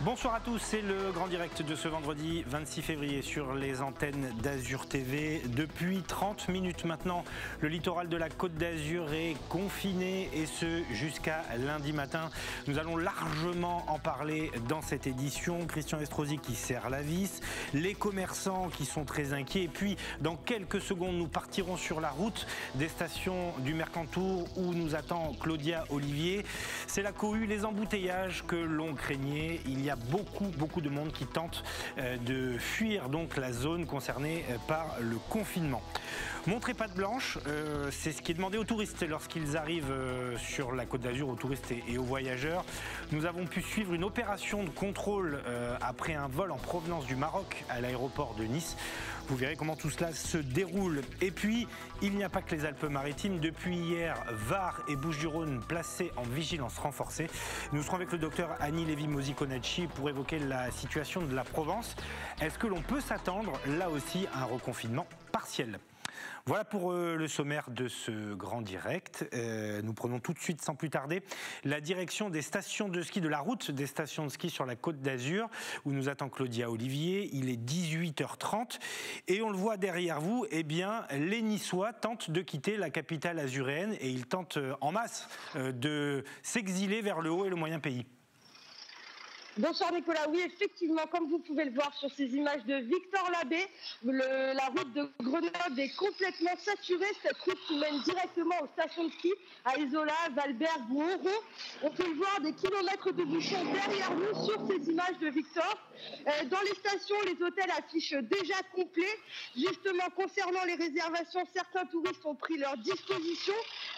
Bonsoir à tous, c'est le grand direct de ce vendredi 26 février sur les antennes d'Azur TV. Depuis 30 minutes maintenant, le littoral de la Côte d'Azur est confiné et ce jusqu'à lundi matin. Nous allons largement en parler dans cette édition. Christian Estrosi qui serre la vis, les commerçants qui sont très inquiets et puis dans quelques secondes nous partirons sur la route des stations du Mercantour où nous attend Claudia Olivier. C'est la cohue, les embouteillages que l'on craignait. Il y a beaucoup de monde qui tente de fuir donc la zone concernée par le confinement. Montrez patte blanche, c'est ce qui est demandé aux touristes lorsqu'ils arrivent sur la Côte d'Azur, aux touristes et aux voyageurs. Nous avons pu suivre une opération de contrôle après un vol en provenance du Maroc à l'aéroport de Nice. Vous verrez comment tout cela se déroule. Et puis, il n'y a pas que les Alpes-Maritimes. Depuis hier, Var et Bouches-du-Rhône placés en vigilance renforcée. Nous serons avec le docteur Annie Lévy-Mosi-Konachyi pour évoquer la situation de la Provence. Est-ce que l'on peut s'attendre, là aussi, à un reconfinement partiel ? Voilà pour le sommaire de ce grand direct. Nous prenons tout de suite, sans plus tarder, la direction des stations de ski, de la route des stations de ski sur la Côte d'Azur, où nous attend Claudia Olivier. Il est 18h30 et on le voit derrière vous, eh bien, les Niçois tentent de quitter la capitale azuréenne et ils tentent en masse de s'exiler vers le haut et le moyen pays. Bonsoir Nicolas, oui effectivement, comme vous pouvez le voir sur ces images de Victor Labé, la route de Grenoble est complètement saturée, cette route qui mène directement aux stations de ski, à Isola, Valberg ou Oron. On peut le voir, des kilomètres de bouchons derrière nous sur ces images de Victor. Dans les stations, les hôtels affichent déjà complets. Justement, concernant les réservations, certains touristes ont pris leur disposition.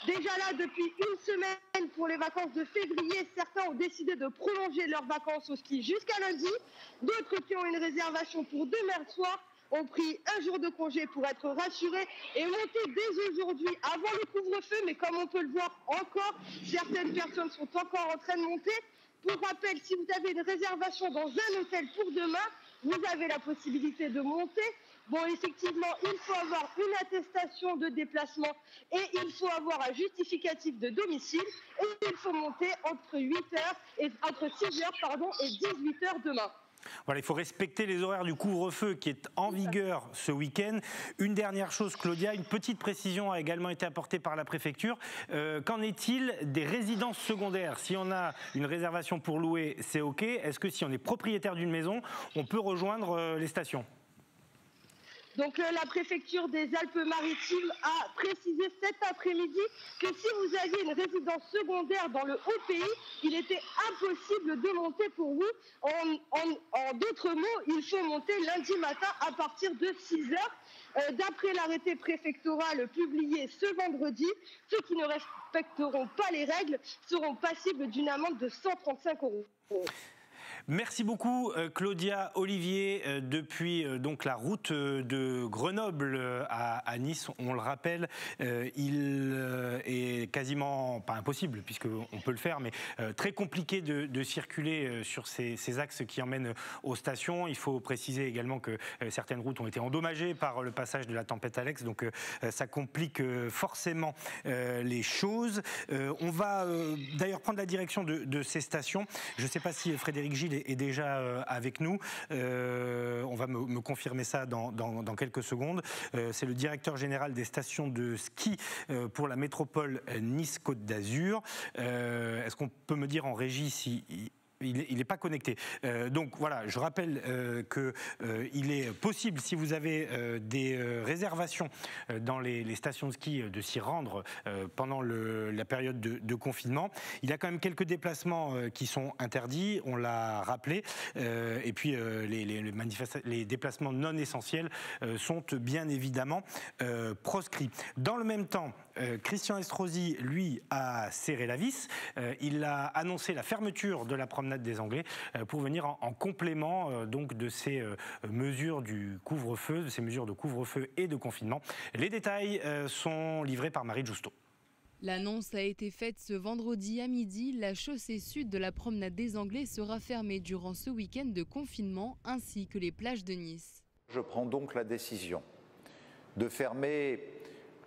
Déjà là, depuis une semaine pour les vacances de février, certains ont décidé de prolonger leurs vacances au ski jusqu'à lundi. D'autres qui ont une réservation pour demain soir ont pris un jour de congé pour être rassurés et monter dès aujourd'hui avant le couvre-feu. Mais comme on peut le voir encore, certaines personnes sont encore en train de monter. Pour rappel, si vous avez une réservation dans un hôtel pour demain, vous avez la possibilité de monter. Bon, effectivement, il faut avoir une attestation de déplacement et il faut avoir un justificatif de domicile et il faut monter entre 6h et 18h demain. Voilà, il faut respecter les horaires du couvre-feu qui est en vigueur ce week-end. Une dernière chose, Claudia, une petite précision a également été apportée par la préfecture. Qu'en est-il des résidences secondaires ? Si on a une réservation pour louer, c'est OK. Est-ce que si on est propriétaire d'une maison, on peut rejoindre les stations ? Donc la préfecture des Alpes-Maritimes a précisé cet après-midi que si vous aviez une résidence secondaire dans le haut pays, il était impossible de monter pour vous. En d'autres mots, il faut monter lundi matin à partir de 6h. D'après l'arrêté préfectoral publié ce vendredi, ceux qui ne respecteront pas les règles seront passibles d'une amende de 135 €. Merci beaucoup Claudia Olivier depuis donc la route de Grenoble à Nice. On le rappelle, il est quasiment pas impossible puisqu'on peut le faire, mais très compliqué de circuler sur ces axes qui emmènent aux stations. Il faut préciser également que certaines routes ont été endommagées par le passage de la tempête Alex, donc ça complique forcément les choses. On va d'ailleurs prendre la direction de ces stations. Je ne sais pas si Frédéric Gilles est déjà avec nous. On va me confirmer ça dans quelques secondes. C'est le directeur général des stations de ski pour la métropole Nice-Côte d'Azur. Est-ce qu'on peut me dire en régie si... Il n'est pas connecté. Donc voilà, je rappelle qu'il est possible, si vous avez des réservations dans les stations de ski, de s'y rendre pendant la période de confinement. Il y a quand même quelques déplacements qui sont interdits, on l'a rappelé. Et puis les déplacements non essentiels sont bien évidemment proscrits. Dans le même temps, Christian Estrosi, lui, a serré la vis. Il a annoncé la fermeture de la promenade des Anglais pour venir en complément donc de ces mesures du couvre-feu, de ces mesures de couvre-feu et de confinement. Les détails sont livrés par Marie Justo. L'annonce a été faite ce vendredi à midi. La chaussée sud de la promenade des Anglais sera fermée durant ce week-end de confinement, ainsi que les plages de Nice. Je prends donc la décision de fermer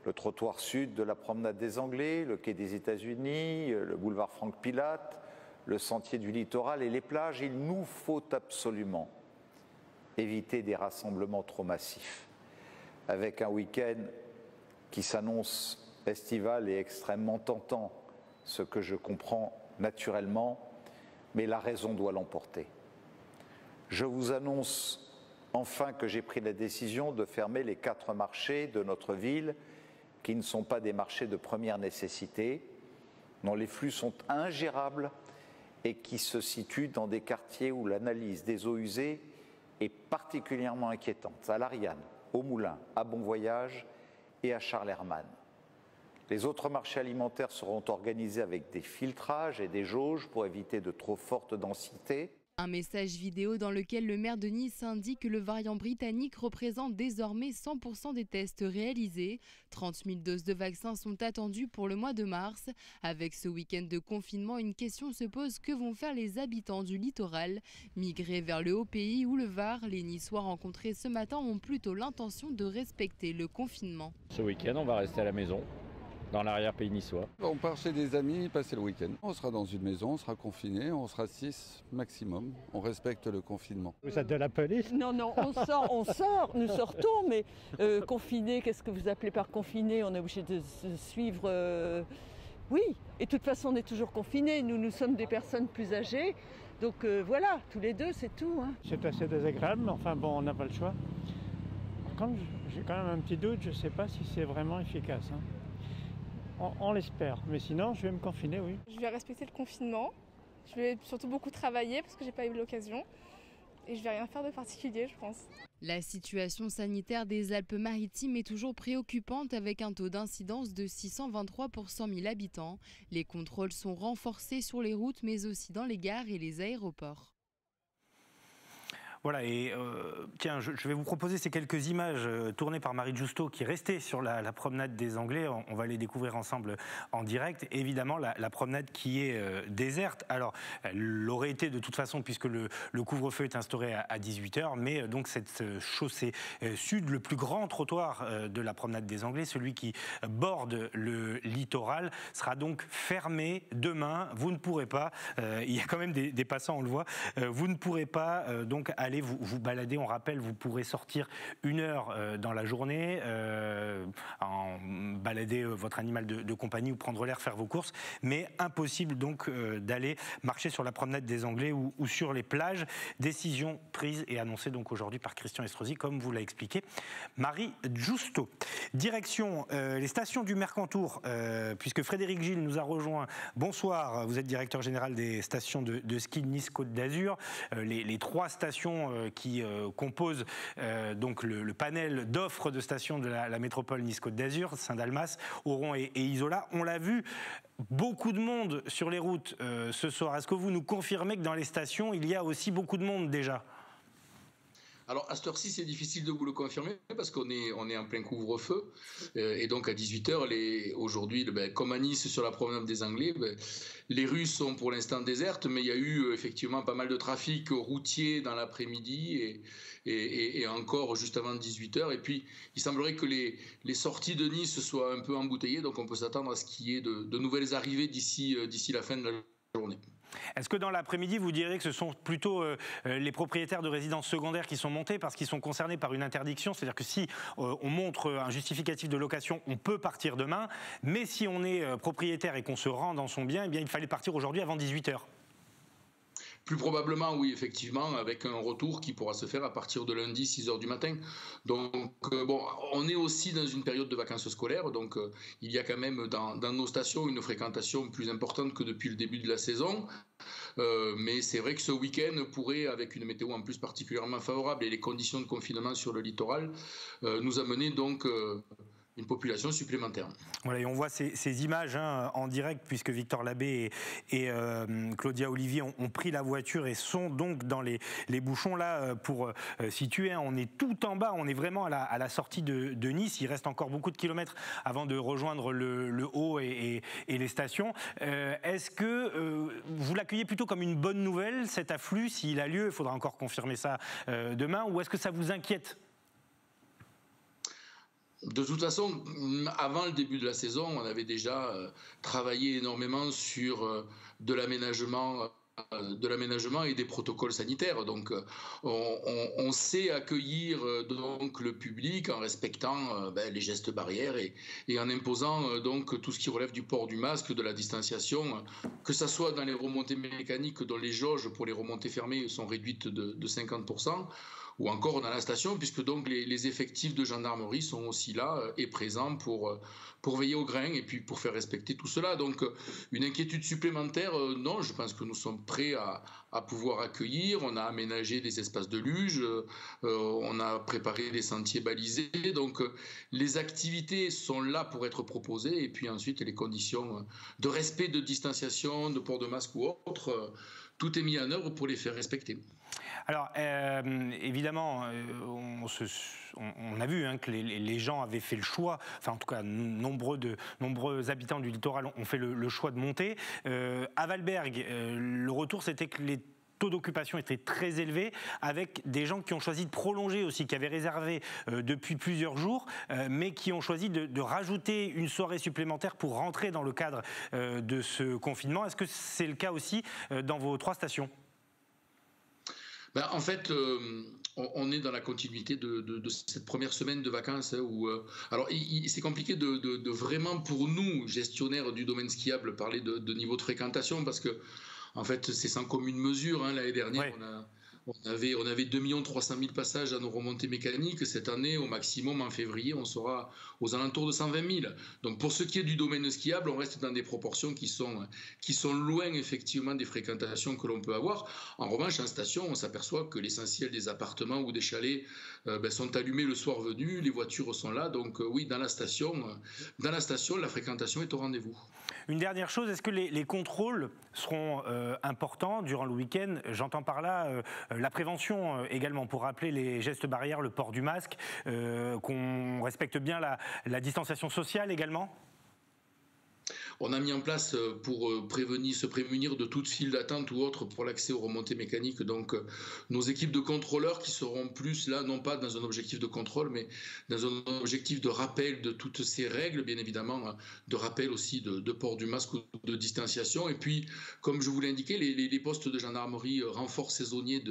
le trottoir sud de la promenade des Anglais, le quai des États-Unis, le boulevard Franck Pilate, le sentier du littoral et les plages, il nous faut absolument éviter des rassemblements trop massifs, avec un week-end qui s'annonce estival et extrêmement tentant, ce que je comprends naturellement, mais la raison doit l'emporter. Je vous annonce enfin que j'ai pris la décision de fermer les 4 marchés de notre ville qui ne sont pas des marchés de première nécessité, dont les flux sont ingérables et qui se situent dans des quartiers où l'analyse des eaux usées est particulièrement inquiétante, à l'Ariane, au Moulin, à Bon Voyage et à Charles-Hermann. Les autres marchés alimentaires seront organisés avec des filtrages et des jauges pour éviter de trop fortes densités. Un message vidéo dans lequel le maire de Nice indique que le variant britannique représente désormais 100% des tests réalisés. 30 000 doses de vaccins sont attendues pour le mois de mars. Avec ce week-end de confinement, une question se pose: que vont faire les habitants du littoral? Migrer vers le Haut-Pays ou le Var, les Niçois rencontrés ce matin ont plutôt l'intention de respecter le confinement. Ce week-end, on va rester à la maison, dans l'arrière-pays niçois. On part chez des amis passer le week-end. On sera dans une maison, on sera confiné, on sera 6 maximum. On respecte le confinement. Vous êtes de la police? Non, on sort, nous sortons, mais confiné, qu'est-ce que vous appelez par confiné? On est obligé de se suivre. Oui, et de toute façon, on est toujours confinés. Nous sommes des personnes plus âgées. Donc voilà, tous les deux, c'est tout. Hein. C'est assez désagréable, mais enfin bon, on n'a pas le choix. Par contre, j'ai quand même un petit doute, je ne sais pas si c'est vraiment efficace. Hein. On l'espère, mais sinon je vais me confiner, oui. Je vais respecter le confinement, je vais surtout beaucoup travailler parce que j'ai pas eu l'occasion et je vais rien faire de particulier, je pense. La situation sanitaire des Alpes-Maritimes est toujours préoccupante avec un taux d'incidence de 623 pour 100 000 habitants. Les contrôles sont renforcés sur les routes mais aussi dans les gares et les aéroports. Voilà, et tiens, je vais vous proposer ces quelques images tournées par Marie Giusto qui est restée sur la promenade des Anglais. On va les découvrir ensemble en direct. Évidemment, la promenade qui est déserte. Alors, elle aurait été de toute façon puisque le couvre-feu est instauré à 18h, mais donc cette chaussée sud, le plus grand trottoir de la promenade des Anglais, celui qui borde le littoral, sera donc fermé demain. Vous ne pourrez pas, il y a quand même des passants, on le voit, vous ne pourrez pas donc aller vous balader. On rappelle, vous pourrez sortir 1 heure dans la journée, en balader votre animal de compagnie ou prendre l'air, faire vos courses, mais impossible donc d'aller marcher sur la promenade des Anglais ou sur les plages. Décision prise et annoncée donc aujourd'hui par Christian Estrosi, comme vous l'a expliqué Marie Giusto. Direction les stations du Mercantour, puisque Frédéric Gilles nous a rejoint. Bonsoir, vous êtes directeur général des stations de ski de Nice-Côte d'Azur. Les 3 stations qui composent donc le panel d'offres de stations de la métropole Nice-Côte d'Azur, Saint-Dalmas, Oron et Isola. On l'a vu, beaucoup de monde sur les routes ce soir. Est-ce que vous nous confirmez que dans les stations, il y a aussi beaucoup de monde déjà ? Alors, à cette heure-ci, c'est difficile de vous le confirmer parce qu'on est en plein couvre-feu. Et donc, à 18h, aujourd'hui, comme à Nice, sur la promenade des Anglais, les rues sont pour l'instant désertes, mais il y a eu effectivement pas mal de trafic routier dans l'après-midi et encore juste avant 18h. Et puis, il semblerait que les sorties de Nice soient un peu embouteillées, donc on peut s'attendre à ce qu'il y ait de nouvelles arrivées d'ici la fin de la journée. Est-ce que dans l'après-midi, vous diriez que ce sont plutôt les propriétaires de résidences secondaires qui sont montés parce qu'ils sont concernés par une interdiction? C'est-à-dire que si on montre un justificatif de location, on peut partir demain, mais si on est propriétaire et qu'on se rend dans son bien, eh bien il fallait partir aujourd'hui avant 18h. Plus probablement, oui, effectivement, avec un retour qui pourra se faire à partir de lundi, 6h du matin. Donc, bon, on est aussi dans une période de vacances scolaires, donc il y a quand même dans nos stations une fréquentation plus importante que depuis le début de la saison. Mais c'est vrai que ce week-end pourrait, avec une météo en plus particulièrement favorable et les conditions de confinement sur le littoral, nous amener donc une population supplémentaire. Voilà, et on voit ces images en direct puisque Victor Labbé et Claudia Olivier ont pris la voiture et sont donc dans les bouchons là pour situer. On est tout en bas, on est vraiment à la sortie de Nice. Il reste encore beaucoup de kilomètres avant de rejoindre le haut et les stations. Est-ce que vous l'accueillez plutôt comme une bonne nouvelle, cet afflux, s'il a lieu? Il faudra encore confirmer ça demain, ou est-ce que ça vous inquiète? De toute façon, avant le début de la saison, on avait déjà travaillé énormément sur de l'aménagement de l'aménagement et des protocoles sanitaires. Donc on sait accueillir donc le public en respectant les gestes barrières et en imposant donc tout ce qui relève du port du masque, de la distanciation, que ça soit dans les remontées mécaniques dont les jauges pour les remontées fermées sont réduites de 50%, ou encore dans la station, puisque donc les effectifs de gendarmerie sont aussi là et présents pour veiller au grain et puis pour faire respecter tout cela. Donc une inquiétude supplémentaire, non, je pense que nous sommes prêts à pouvoir accueillir. On a aménagé des espaces de luge, on a préparé des sentiers balisés, donc les activités sont là pour être proposées et puis ensuite les conditions de respect, de distanciation, de port de masque ou autre, tout est mis en œuvre pour les faire respecter. Alors, évidemment, on a vu que les gens avaient fait le choix, enfin en tout cas nombreux habitants du littoral ont fait le choix de monter. À Valberg, le retour c'était que les taux d'occupation étaient très élevés, avec des gens qui ont choisi de prolonger aussi, qui avaient réservé depuis plusieurs jours, mais qui ont choisi de rajouter une soirée supplémentaire pour rentrer dans le cadre de ce confinement. Est-ce que c'est le cas aussi dans vos 3 stations ? En fait, on est dans la continuité de cette première semaine de vacances où, alors c'est compliqué de vraiment pour nous, gestionnaires du domaine skiable, parler de niveau de fréquentation parce que en fait c'est sans commune mesure. L'année dernière, ouais. On avait 2 300 000 passages à nos remontées mécaniques. Cette année, au maximum, en février, on sera aux alentours de 120 000. Donc, pour ce qui est du domaine skiable, on reste dans des proportions qui sont loin, effectivement, des fréquentations que l'on peut avoir. En revanche, en station, on s'aperçoit que l'essentiel des appartements ou des chalets sont allumés le soir venu, les voitures sont là. Donc, oui, dans la station, la fréquentation est au rendez-vous. Une dernière chose, est-ce que les contrôles seront importants durant le week-end ? J'entends par là la prévention également, pour rappeler les gestes barrières, le port du masque, qu'on respecte bien la distanciation sociale également ? On a mis en place pour se prémunir de toute file d'attente ou autre pour l'accès aux remontées mécaniques. Donc, nos équipes de contrôleurs qui seront plus là, non pas dans un objectif de contrôle, mais dans un objectif de rappel de toutes ces règles, bien évidemment, de rappel aussi de port du masque ou de distanciation. Et puis, comme je vous l'ai indiqué, les postes de gendarmerie renforts saisonniers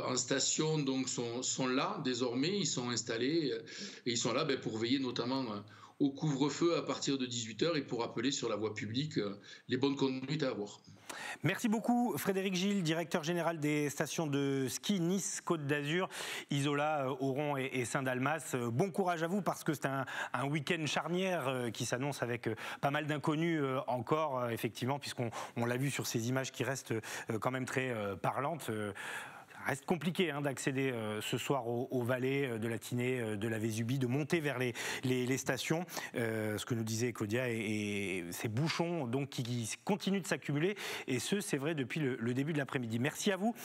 en station donc sont là désormais, ils sont installés et ils sont là pour veiller notamment au couvre-feu à partir de 18h et pour rappeler sur la voie publique les bonnes conduites à avoir. Merci beaucoup Frédéric Gilles, directeur général des stations de ski Nice Côte d'Azur, Isola, Oron et Saint-Dalmas. Bon courage à vous parce que c'est un week-end charnière qui s'annonce avec pas mal d'inconnus encore, effectivement, puisqu'on l'a vu sur ces images qui restent quand même très parlantes. Reste compliqué d'accéder ce soir aux vallées de la Tinée, de la Vésubie, de monter vers les stations. Ce que nous disait Claudia, et ces bouchons donc, qui continuent de s'accumuler. Et c'est vrai depuis le début de l'après-midi. Merci à vous.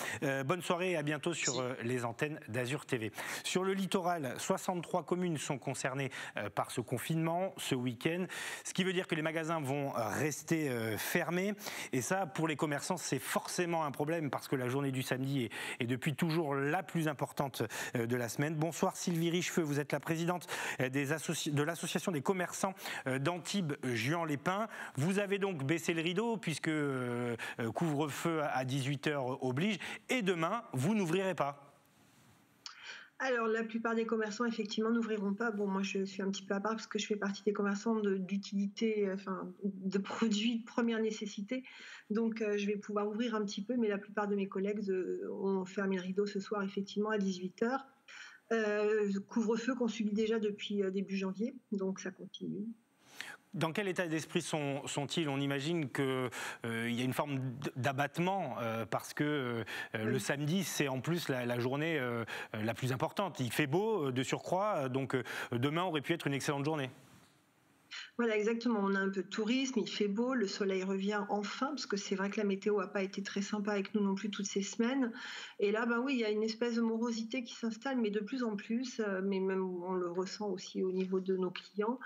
Bonne soirée et à bientôt sur les antennes d'Azur TV. Sur le littoral, 63 communes sont concernées par ce confinement ce week-end. Ce qui veut dire que les magasins vont rester fermés. Et ça, pour les commerçants, c'est forcément un problème parce que la journée du samedi est depuis toujours la plus importante de la semaine. Bonsoir Sylvie Richefeu, vous êtes la présidente de l'association des commerçants d'Antibes-Juan-les-Pins. Vous avez donc baissé le rideau puisque couvre-feu à 18h oblige et demain, vous n'ouvrirez pas. Alors, la plupart des commerçants, effectivement, n'ouvriront pas. Bon, moi, je suis un petit peu à part parce que je fais partie des commerçants d'utilité, de produits de première nécessité. Donc, je vais pouvoir ouvrir un petit peu, mais la plupart de mes collègues ont fermé le rideau ce soir, effectivement, à 18h. Couvre-feu qu'on subit déjà depuis début janvier, donc ça continue. Dans quel état d'esprit sont-ils ? On imagine qu'il y a une forme d'abattement parce que le samedi, c'est en plus la journée la plus importante. Il fait beau de surcroît, donc demain aurait pu être une excellente journée. Voilà, exactement. On a un peu de tourisme, il fait beau, le soleil revient enfin, parce que c'est vrai que la météo n'a pas été très sympa avec nous non plus toutes ces semaines. Et là, oui, il y a une espèce de morosité qui s'installe, mais de plus en plus, mais même on le ressent aussi au niveau de nos clients.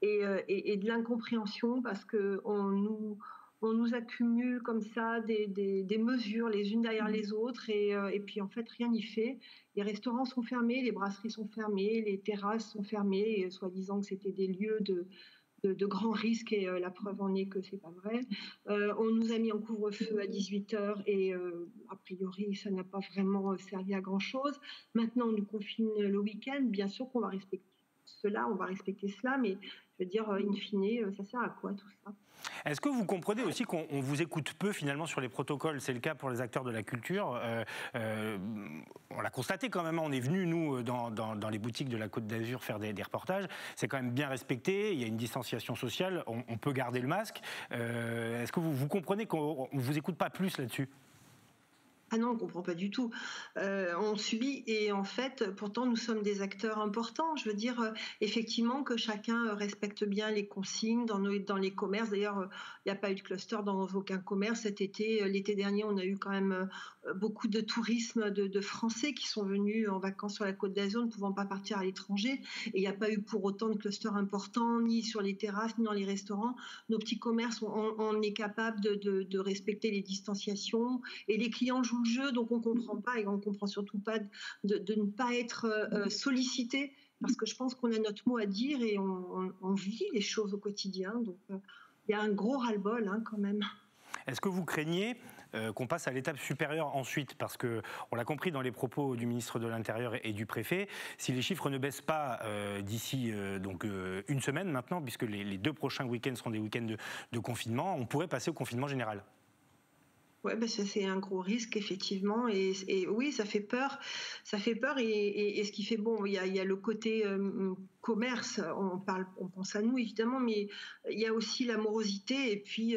Et de l'incompréhension parce qu'on nous accumule comme ça des mesures les unes derrière les autres et puis en fait rien n'y fait. Les restaurants sont fermés, les brasseries sont fermées, les terrasses sont fermées, soi-disant que c'était des lieux de grands risques et la preuve en est que c'est pas vrai. On nous a mis en couvre-feu à 18h et a priori ça n'a pas vraiment servi à grand-chose. Maintenant on nous confine le week-end, bien sûr qu'on va respecter cela, mais je veux dire, in fine, ça sert à quoi tout ça? Est-ce que vous comprenez aussi qu'on vous écoute peu finalement sur les protocoles? C'est le cas pour les acteurs de la culture. On l'a constaté quand même, on est venu nous dans les boutiques de la Côte d'Azur faire des reportages. C'est quand même bien respecté, il y a une distanciation sociale, on peut garder le masque. Est-ce que vous comprenez qu'on ne vous écoute pas plus là-dessus? Ah non, on ne comprend pas du tout. On subit et en fait, pourtant, nous sommes des acteurs importants. Je veux dire, effectivement, que chacun respecte bien les consignes dans les commerces. D'ailleurs, il n'y a pas eu de cluster dans aucun commerce cet été. L'été dernier, on a eu quand même beaucoup de tourisme de Français qui sont venus en vacances sur la Côte d'Azur, ne pouvant pas partir à l'étranger. Et il n'y a pas eu pour autant de clusters importants, ni sur les terrasses, ni dans les restaurants. Nos petits commerces, on est capable de respecter les distanciations. Et les clients jouent le jeu, donc on ne comprend pas et on ne comprend surtout pas de ne pas être sollicité, parce que je pense qu'on a notre mot à dire et on vit les choses au quotidien. Donc il y a un gros ras-le-bol quand même. Est-ce que vous craignez qu'on passe à l'étape supérieure ensuite? Parce qu'on l'a compris dans les propos du ministre de l'Intérieur et du préfet, si les chiffres ne baissent pas d'ici une semaine maintenant, puisque les 2 prochains week-ends seront des week-ends de confinement, on pourrait passer au confinement général. Oui, ça c'est un gros risque effectivement et oui, ça fait peur et ce qui fait bon, il y a le côté commerce, on pense à nous évidemment, mais il y a aussi la morosité et puis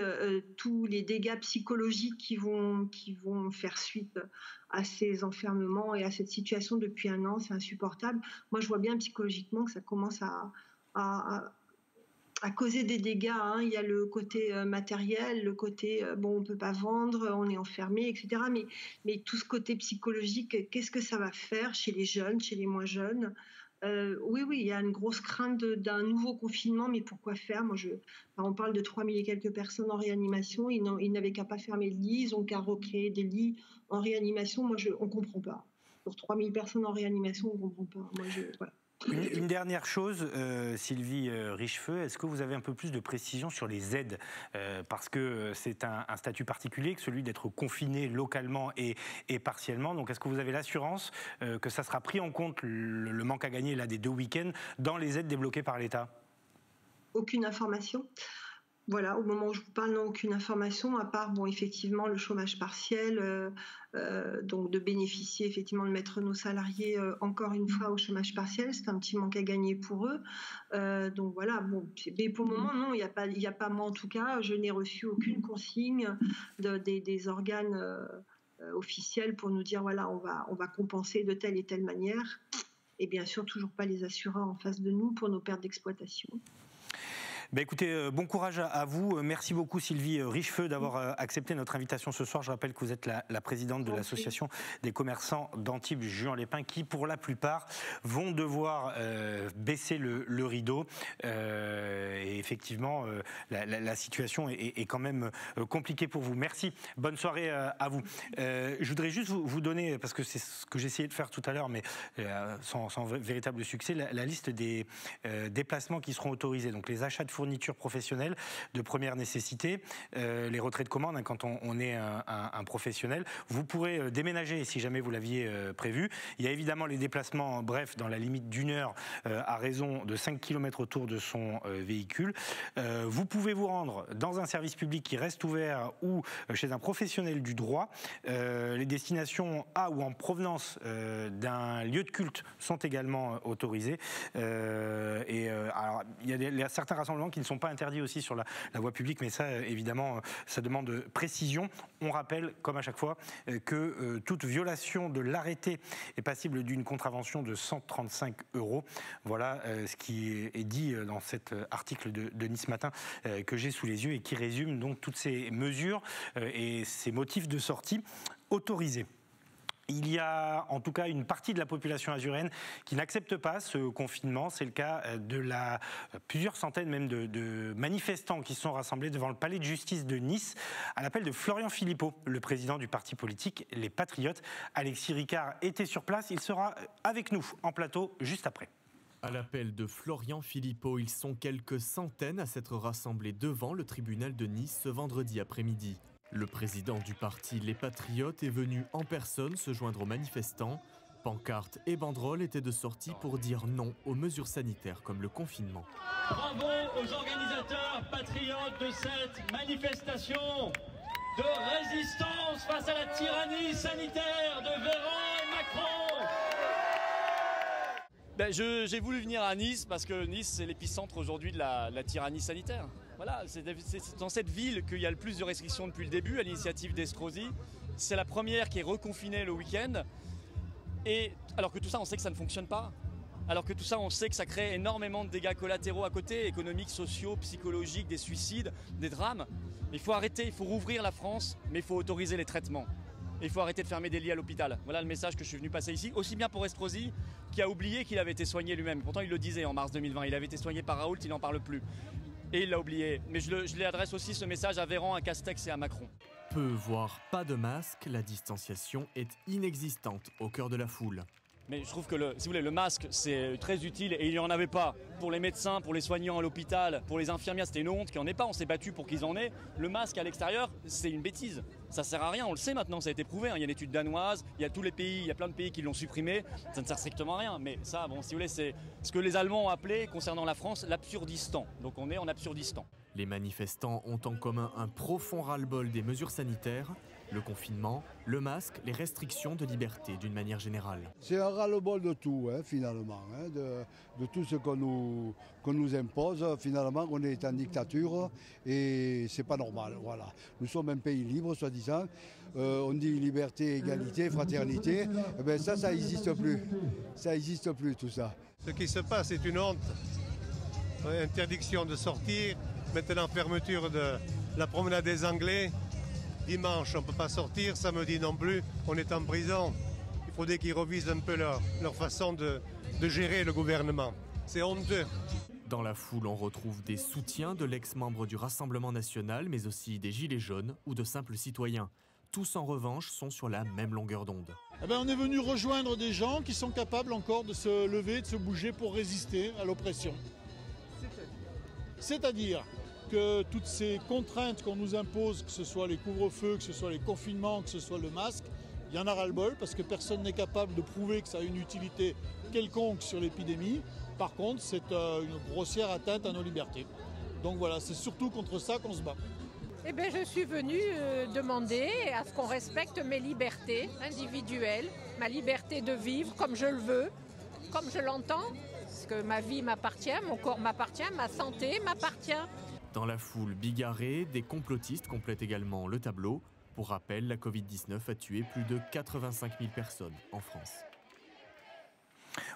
tous les dégâts psychologiques qui vont faire suite à ces enfermements et à cette situation depuis 1 an, c'est insupportable. Moi, je vois bien psychologiquement que ça commence à causer des dégâts. Il y a le côté matériel, le côté on ne peut pas vendre, on est enfermé, etc. Mais tout ce côté psychologique, qu'est-ce que ça va faire chez les jeunes, chez les moins jeunes? Oui, il y a une grosse crainte d'un nouveau confinement, mais pourquoi faire? On parle de 3000 et quelques personnes en réanimation, ils n'avaient qu'à pas fermer le lit, ils n'ont qu'à recréer des lits en réanimation. On ne comprend pas. Pour 3000 personnes en réanimation, on ne comprend pas. Voilà. Une dernière chose, Sylvie Richefeu, est-ce que vous avez un peu plus de précision sur les aides? Parce que c'est un statut particulier que celui d'être confiné localement et partiellement. Donc est-ce que vous avez l'assurance que ça sera pris en compte, le manque à gagner là, des 2 week-ends, dans les aides débloquées par l'État? Aucune information. Voilà, au moment où je vous parle, non, aucune information, à part, effectivement, le chômage partiel, donc de bénéficier, effectivement, de mettre nos salariés encore une fois au chômage partiel, c'est un petit manque à gagner pour eux. Donc voilà, mais pour le moment, non, il n'y a pas, moi en tout cas, je n'ai reçu aucune consigne des organes officiels pour nous dire, voilà, on va compenser de telle et telle manière. Et bien sûr, toujours pas les assureurs en face de nous pour nos pertes d'exploitation. Écoutez, bon courage à vous. Merci beaucoup Sylvie Richefeu d'avoir accepté notre invitation ce soir. Je rappelle que vous êtes la présidente de l'association des commerçants d'Antibes Juan-les-Pins qui, pour la plupart, vont devoir baisser le rideau. Et effectivement, la situation est quand même compliquée pour vous. Merci. Bonne soirée à vous. Je voudrais juste vous donner, parce que c'est ce que j'ai essayé de faire tout à l'heure, mais sans véritable succès, la liste des déplacements qui seront autorisés. Donc les achats de fournitures professionnelles de première nécessité, les retraits de commande quand on est un professionnel. Vous pourrez déménager si jamais vous l'aviez prévu. Il y a évidemment les déplacements brefs dans la limite d'1 heure à raison de 5 km autour de son véhicule. Vous pouvez vous rendre dans un service public qui reste ouvert ou chez un professionnel du droit. Les destinations à ou en provenance d'un lieu de culte sont également autorisées. Alors, il y a certains rassemblements qui ne sont pas interdits aussi sur la voie publique, mais ça, évidemment, ça demande précision. On rappelle, comme à chaque fois, que toute violation de l'arrêté est passible d'une contravention de 135 €. Voilà ce qui est dit dans cet article de Nice Matin que j'ai sous les yeux et qui résume donc toutes ces mesures et ces motifs de sortie autorisés. Il y a en tout cas une partie de la population azuréenne qui n'accepte pas ce confinement. C'est le cas de plusieurs centaines même de manifestants qui sont rassemblés devant le palais de justice de Nice à l'appel de Florian Philippot, le président du parti politique Les Patriotes. Alexis Ricard était sur place. Il sera avec nous en plateau juste après. À l'appel de Florian Philippot, ils sont quelques centaines à s'être rassemblés devant le tribunal de Nice ce vendredi après-midi. Le président du parti Les Patriotes est venu en personne se joindre aux manifestants. Pancartes et banderoles étaient de sortie pour dire non aux mesures sanitaires comme le confinement. Bravo aux organisateurs patriotes de cette manifestation de résistance face à la tyrannie sanitaire de Véran et Macron. J'ai voulu venir à Nice parce que Nice c'est l'épicentre aujourd'hui de la tyrannie sanitaire. Voilà, c'est dans cette ville qu'il y a le plus de restrictions depuis le début, à l'initiative d'Estrosi. C'est la première qui est reconfinée le week-end. Et alors que tout ça, on sait que ça ne fonctionne pas. Alors que tout ça, on sait que ça crée énormément de dégâts collatéraux à côté, économiques, sociaux, psychologiques, des suicides, des drames. Il faut arrêter, il faut rouvrir la France, mais il faut autoriser les traitements. Et il faut arrêter de fermer des lits à l'hôpital. Voilà le message que je suis venu passer ici, aussi bien pour Estrosi, qui a oublié qu'il avait été soigné lui-même. Pourtant, il le disait en mars 2020, il avait été soigné par Raoult, il n'en parle plus. Et il l'a oublié. Mais je lui adresse aussi ce message à Véran, à Castex et à Macron. Peu, voire pas de masque, la distanciation est inexistante au cœur de la foule. Mais je trouve que si vous voulez, le masque, c'est très utile et il n'y en avait pas. Pour les médecins, pour les soignants à l'hôpital, pour les infirmières, c'était une honte qu'il n'y en ait pas. On s'est battu pour qu'ils en aient. Le masque à l'extérieur, c'est une bêtise. Ça sert à rien, on le sait maintenant, ça a été prouvé. Il y a une étude danoise, il y a tous les pays, il y a plein de pays qui l'ont supprimé. Ça ne sert strictement à rien. Mais ça, bon, si vous voulez, c'est ce que les Allemands ont appelé, concernant la France, l'absurdistan. Donc on est en absurdistan. Les manifestants ont en commun un profond ras-le-bol des mesures sanitaires. Le confinement, le masque, les restrictions de liberté d'une manière générale. C'est un ras-le-bol de tout, finalement, de tout ce qu'on nous impose. Finalement, on est en dictature et c'est pas normal. Voilà. Nous sommes un pays libre, soi-disant. On dit liberté, égalité, fraternité. Eh bien, ça n'existe plus. Ça n'existe plus, tout ça. Ce qui se passe est une honte. Interdiction de sortir, maintenant fermeture de la promenade des Anglais. Dimanche, on ne peut pas sortir, samedi non plus, on est en prison. Il faudrait qu'ils revisent un peu leur façon de gérer le gouvernement. C'est honteux. Dans la foule, on retrouve des soutiens de l'ex-membre du Rassemblement national, mais aussi des gilets jaunes ou de simples citoyens. Tous, en revanche, sont sur la même longueur d'onde. On est venu rejoindre des gens qui sont capables encore de se lever, de se bouger pour résister à l'oppression. C'est-à-dire que toutes ces contraintes qu'on nous impose, que ce soit les couvre-feux, que ce soit les confinements, que ce soit le masque, il y en a ras-le-bol parce que personne n'est capable de prouver que ça a une utilité quelconque sur l'épidémie. Par contre, c'est une grossière atteinte à nos libertés. Donc voilà, c'est surtout contre ça qu'on se bat. Je suis venue demander à ce qu'on respecte mes libertés individuelles, ma liberté de vivre comme je le veux, comme je l'entends, parce que ma vie m'appartient, mon corps m'appartient, ma santé m'appartient. Dans la foule bigarrée, des complotistes complètent également le tableau. Pour rappel, la Covid-19 a tué plus de 85 000 personnes en France.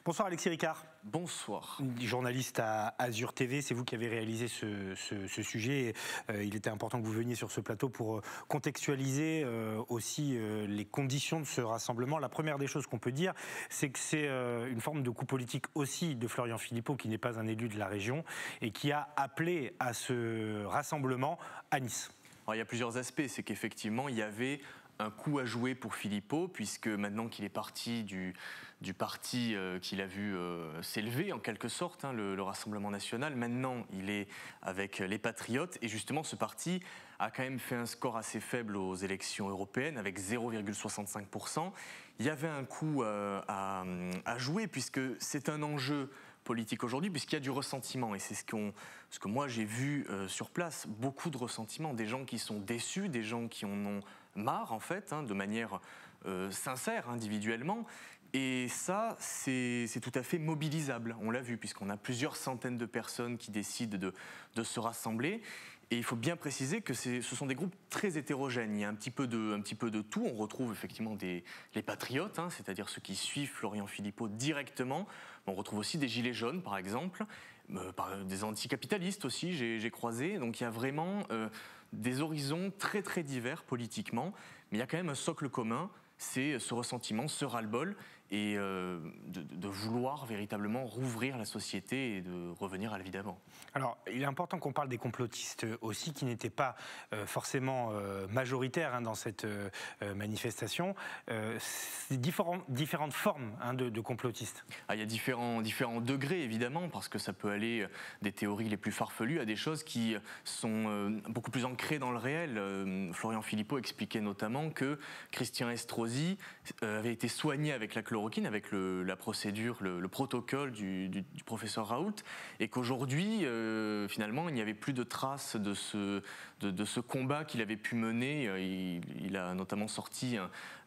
Bonsoir Alexis Ricard. Bonsoir. Journaliste à Azur TV, c'est vous qui avez réalisé ce sujet. Il était important que vous veniez sur ce plateau pour contextualiser aussi les conditions de ce rassemblement. La première des choses qu'on peut dire, c'est que c'est une forme de coup politique aussi de Florian Philippot, qui n'est pas un élu de la région, et qui a appelé à ce rassemblement à Nice. Alors, il y a plusieurs aspects. C'est qu'effectivement, il y avait un coup à jouer pour Philippot, puisque maintenant qu'il est parti du parti qu'il a vu s'élever en quelque sorte, le Rassemblement national, maintenant il est avec les Patriotes, et justement ce parti a quand même fait un score assez faible aux élections européennes avec 0,65%. Il y avait un coup à jouer, puisque c'est un enjeu politique aujourd'hui, puisqu'il y a du ressentiment, et c'est ce que moi j'ai vu sur place, beaucoup de ressentiment, des gens qui sont déçus, des gens qui en ont marre en fait, de manière sincère, individuellement, et ça c'est tout à fait mobilisable, on l'a vu, puisqu'on a plusieurs centaines de personnes qui décident de se rassembler. Et il faut bien préciser que ce sont des groupes très hétérogènes. Il y a un petit peu de tout. On retrouve effectivement les patriotes, c'est-à-dire ceux qui suivent Florian Philippot directement. On retrouve aussi des gilets jaunes, par exemple, des anticapitalistes aussi, j'ai croisé. Donc il y a vraiment des horizons très très divers politiquement. Mais il y a quand même un socle commun, c'est ce ressentiment, ce ras-le-bol. et de vouloir véritablement rouvrir la société et de revenir à la vie d'avant. Alors, il est important qu'on parle des complotistes aussi, qui n'étaient pas forcément majoritaires dans cette manifestation. C'est différentes formes de complotistes. Il y a différents degrés, évidemment, parce que ça peut aller des théories les plus farfelues à des choses qui sont beaucoup plus ancrées dans le réel. Florian Philippot expliquait notamment que Christian Estrosi avait été soigné avec la chloroquine, avec la procédure, le protocole du professeur Raoult, et qu'aujourd'hui, finalement, il n'y avait plus de traces de ce combat qu'il avait pu mener. Il a notamment sorti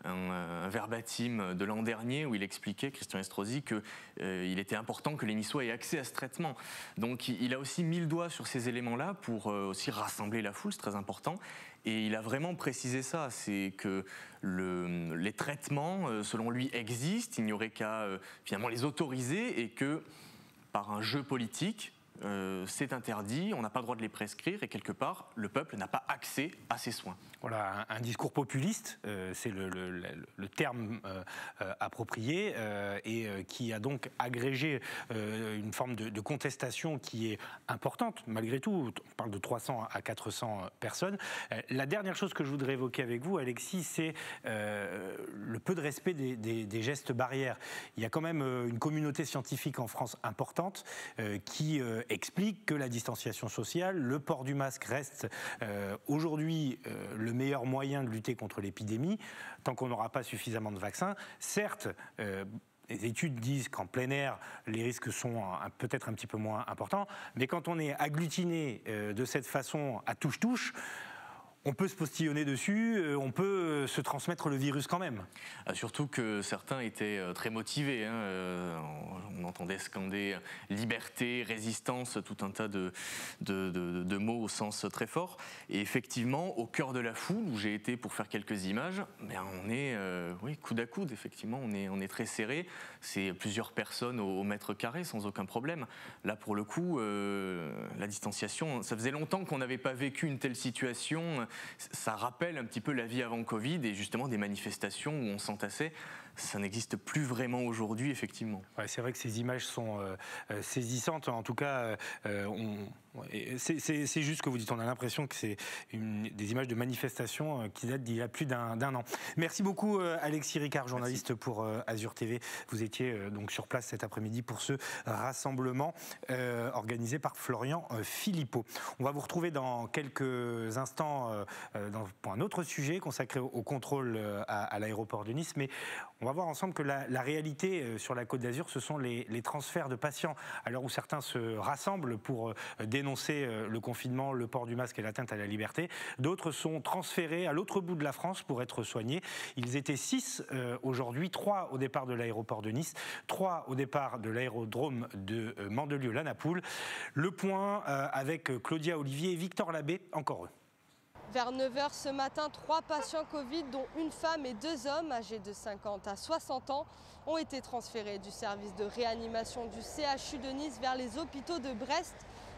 un verbatim de l'an dernier où il expliquait, Christian Estrosi, qu'il était important que les Niçois aient accès à ce traitement. Donc il a aussi mis le doigt sur ces éléments-là pour aussi rassembler la foule, c'est très important. Et il a vraiment précisé ça, c'est que les traitements, selon lui, existent, il n'y aurait qu'à finalement les autoriser, et que par un jeu politique, c'est interdit, on n'a pas le droit de les prescrire, et quelque part, le peuple n'a pas accès à ces soins. Voilà, un discours populiste, c'est le terme approprié, et qui a donc agrégé une forme de contestation qui est importante, malgré tout. On parle de 300 à 400 personnes. La dernière chose que je voudrais évoquer avec vous, Alexis, c'est le peu de respect des gestes barrières. Il y a quand même une communauté scientifique en France importante qui explique que la distanciation sociale, le port du masque reste aujourd'hui le meilleur moyen de lutter contre l'épidémie, tant qu'on n'aura pas suffisamment de vaccins. Certes, les études disent qu'en plein air, les risques sont peut-être un petit peu moins importants, mais quand on est agglutiné de cette façon à touche-touche, on peut se postillonner dessus, on peut se transmettre le virus quand même. Surtout que certains étaient très motivés. On entendait scander liberté, résistance, tout un tas de mots au sens très fort. Et effectivement, au cœur de la foule, où j'ai été pour faire quelques images, on est coude à coude, effectivement, on est très serré. C'est plusieurs personnes au mètre carré, sans aucun problème. Là, pour le coup, la distanciation, ça faisait longtemps qu'on n'avait pas vécu une telle situation. Ça rappelle un petit peu la vie avant Covid, et justement des manifestations où on s'entassait. Ça n'existe plus vraiment aujourd'hui, effectivement. Ouais, c'est vrai que ces images sont saisissantes. En tout cas, c'est juste ce que vous dites. On a l'impression que c'est des images de manifestations qui datent d'il y a plus d'un an. Merci beaucoup, Alexis Ricard, journaliste pour Azur TV. Vous étiez donc sur place cet après-midi pour ce rassemblement organisé par Florian Philippot. On va vous retrouver dans quelques instants pour un autre sujet consacré au contrôle à l'aéroport de Nice. Mais on va voir ensemble que la réalité sur la Côte d'Azur, ce sont les transferts de patients. À l'heure où certains se rassemblent pour dénoncer le confinement, le port du masque et l'atteinte à la liberté, d'autres sont transférés à l'autre bout de la France pour être soignés. Ils étaient 6 aujourd'hui, 3 au départ de l'aéroport de Nice, 3 au départ de l'aérodrome de Mandelieu-la-Napoule. Le point avec Claudia Olivier et Victor Labbé, encore eux. Vers 9h ce matin, 3 patients Covid, dont une femme et 2 hommes âgés de 50 à 60 ans, ont été transférés du service de réanimation du CHU de Nice vers les hôpitaux de Brest.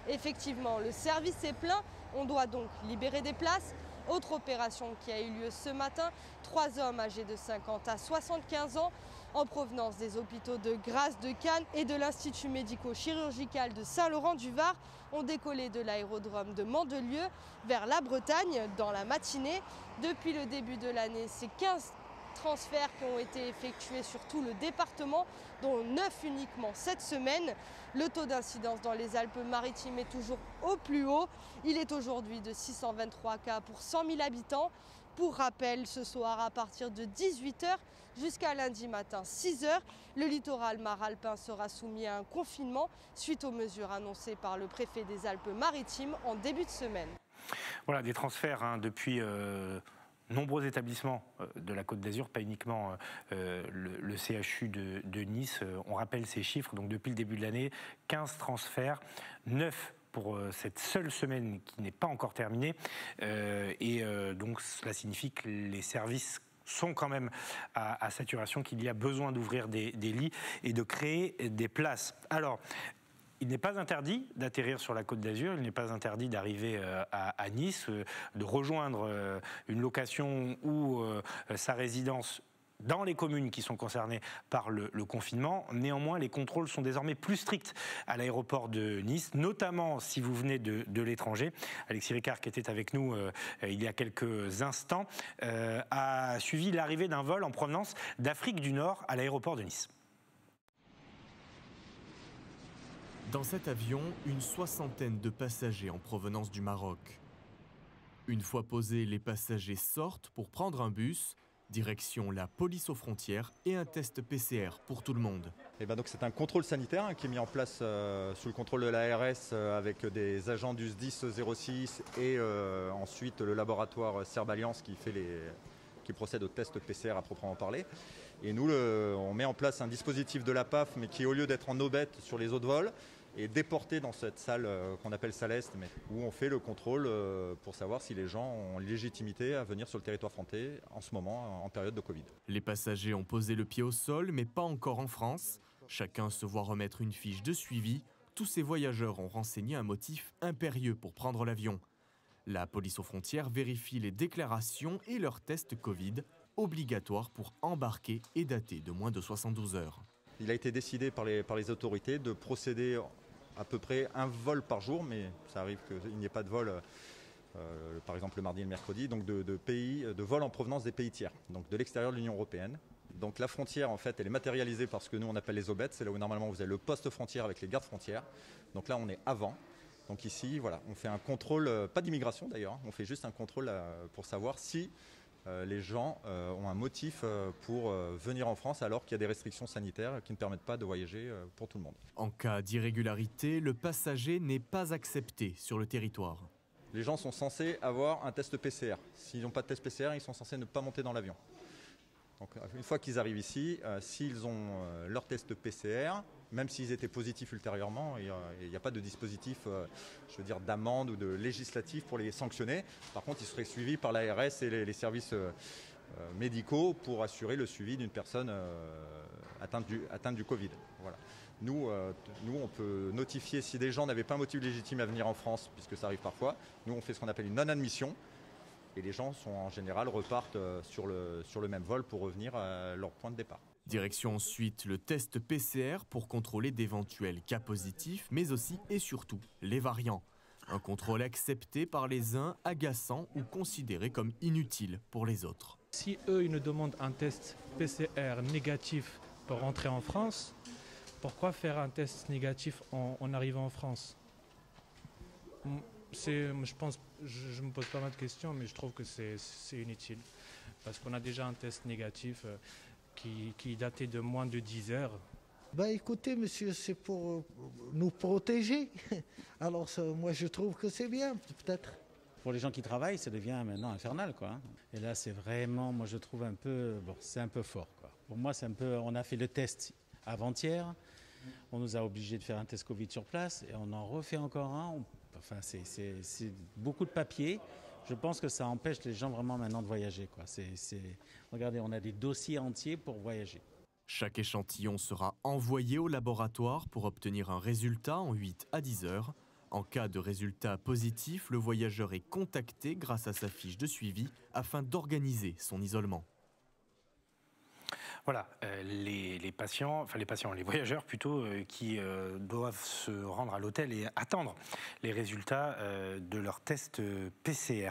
Effectivement, le service est plein, on doit donc libérer des places. Autre opération qui a eu lieu ce matin, 3 hommes âgés de 50 à 75 ans en provenance des hôpitaux de Grasse, de Cannes et de l'Institut médico-chirurgical de Saint-Laurent-du-Var ont décollé de l'aérodrome de Mandelieu vers la Bretagne dans la matinée. Depuis le début de l'année, c'est 15 transferts qui ont été effectués sur tout le département, dont 9 uniquement cette semaine. Le taux d'incidence dans les Alpes-Maritimes est toujours au plus haut. Il est aujourd'hui de 623 cas pour 100 000 habitants. Pour rappel, ce soir, à partir de 18h jusqu'à lundi matin 6h, le littoral maralpin sera soumis à un confinement suite aux mesures annoncées par le préfet des Alpes-Maritimes en début de semaine. Voilà, des transferts depuis nombreux établissements de la Côte d'Azur, pas uniquement le CHU de Nice. On rappelle ces chiffres, donc depuis le début de l'année, 15 transferts, 9 pour cette seule semaine qui n'est pas encore terminée. Donc cela signifie que les services sont quand même à saturation, qu'il y a besoin d'ouvrir des lits et de créer des places. Alors, il n'est pas interdit d'atterrir sur la Côte d'Azur, il n'est pas interdit d'arriver à Nice, de rejoindre une location ou sa résidence dans les communes qui sont concernées par le confinement. Néanmoins, les contrôles sont désormais plus stricts à l'aéroport de Nice, notamment si vous venez de l'étranger. Alexis Ricard, qui était avec nous il y a quelques instants, a suivi l'arrivée d'un vol en provenance d'Afrique du Nord à l'aéroport de Nice. Dans cet avion, une 60aine de passagers en provenance du Maroc. Une fois posés, les passagers sortent pour prendre un bus, direction la police aux frontières et un test PCR pour tout le monde. Et donc c'est un contrôle sanitaire qui est mis en place sous le contrôle de l'ARS avec des agents du SDIS 06 et ensuite le laboratoire Serballiance qui procède au test PCR à proprement parler. Et nous, on met en place un dispositif de la PAF, mais qui, au lieu d'être en aubette sur les autres vols, est déporté dans cette salle qu'on appelle salle Est, mais où on fait le contrôle pour savoir si les gens ont légitimité à venir sur le territoire français en ce moment, en période de Covid. Les passagers ont posé le pied au sol, mais pas encore en France. Chacun se voit remettre une fiche de suivi. Tous ces voyageurs ont renseigné un motif impérieux pour prendre l'avion. La police aux frontières vérifie les déclarations et leurs tests Covid, obligatoires pour embarquer et datés de moins de 72 heures. Il a été décidé par les autorités de procéder à peu près un vol par jour, mais ça arrive qu'il n'y ait pas de vol, par exemple le mardi et le mercredi, donc de vols en provenance des pays tiers, donc de l'extérieur de l'Union européenne. Donc la frontière, en fait, elle est matérialisée par ce que nous on appelle les aubettes, c'est là où normalement vous avez le poste frontière avec les gardes frontières. Donc là on est avant. Donc ici, voilà, on fait un contrôle, pas d'immigration d'ailleurs, on fait juste un contrôle pour savoir si les gens ont un motif pour venir en France alors qu'il y a des restrictions sanitaires qui ne permettent pas de voyager pour tout le monde. En cas d'irrégularité, le passager n'est pas accepté sur le territoire. Les gens sont censés avoir un test PCR. S'ils n'ont pas de test PCR, ils sont censés ne pas monter dans l'avion. Donc une fois qu'ils arrivent ici, s'ils ont leur test PCR, même s'ils étaient positifs ultérieurement, il n'y a pas de dispositif je veux dire, d'amende ou de législatif pour les sanctionner. Par contre, ils seraient suivis par l'ARS et les services médicaux pour assurer le suivi d'une personne atteinte du Covid. Voilà. Nous, on peut notifier si des gens n'avaient pas un motif légitime à venir en France, puisque ça arrive parfois. Nous, on fait ce qu'on appelle une non-admission. Et les gens en général repartent sur le même vol pour revenir à leur point de départ. Direction ensuite le test PCR pour contrôler d'éventuels cas positifs, mais aussi et surtout les variants. Un contrôle accepté par les uns, agaçant ou considéré comme inutile pour les autres. Si eux, ils nous demandent un test PCR négatif pour rentrer en France, pourquoi faire un test négatif en arrivant en France ? Je me pose pas mal de questions, mais je trouve que c'est inutile. Parce qu'on a déjà un test négatif qui datait de moins de 10 heures. Écoutez, monsieur, c'est pour nous protéger. Alors moi, je trouve que c'est bien, peut-être. Pour les gens qui travaillent, ça devient maintenant infernal, quoi. Et là, c'est vraiment, moi, je trouve un peu, c'est un peu fort, quoi. Pour moi, c'est un peu, on a fait le test avant-hier. On nous a obligés de faire un test Covid sur place et on en refait encore un. Enfin, c'est beaucoup de papier. Je pense que ça empêche les gens vraiment maintenant de voyager, quoi. Regardez, on a des dossiers entiers pour voyager. Chaque échantillon sera envoyé au laboratoire pour obtenir un résultat en 8 à 10 heures. En cas de résultat positif, le voyageur est contacté grâce à sa fiche de suivi afin d'organiser son isolement. Voilà, les voyageurs plutôt, qui doivent se rendre à l'hôtel et attendre les résultats de leur test PCR.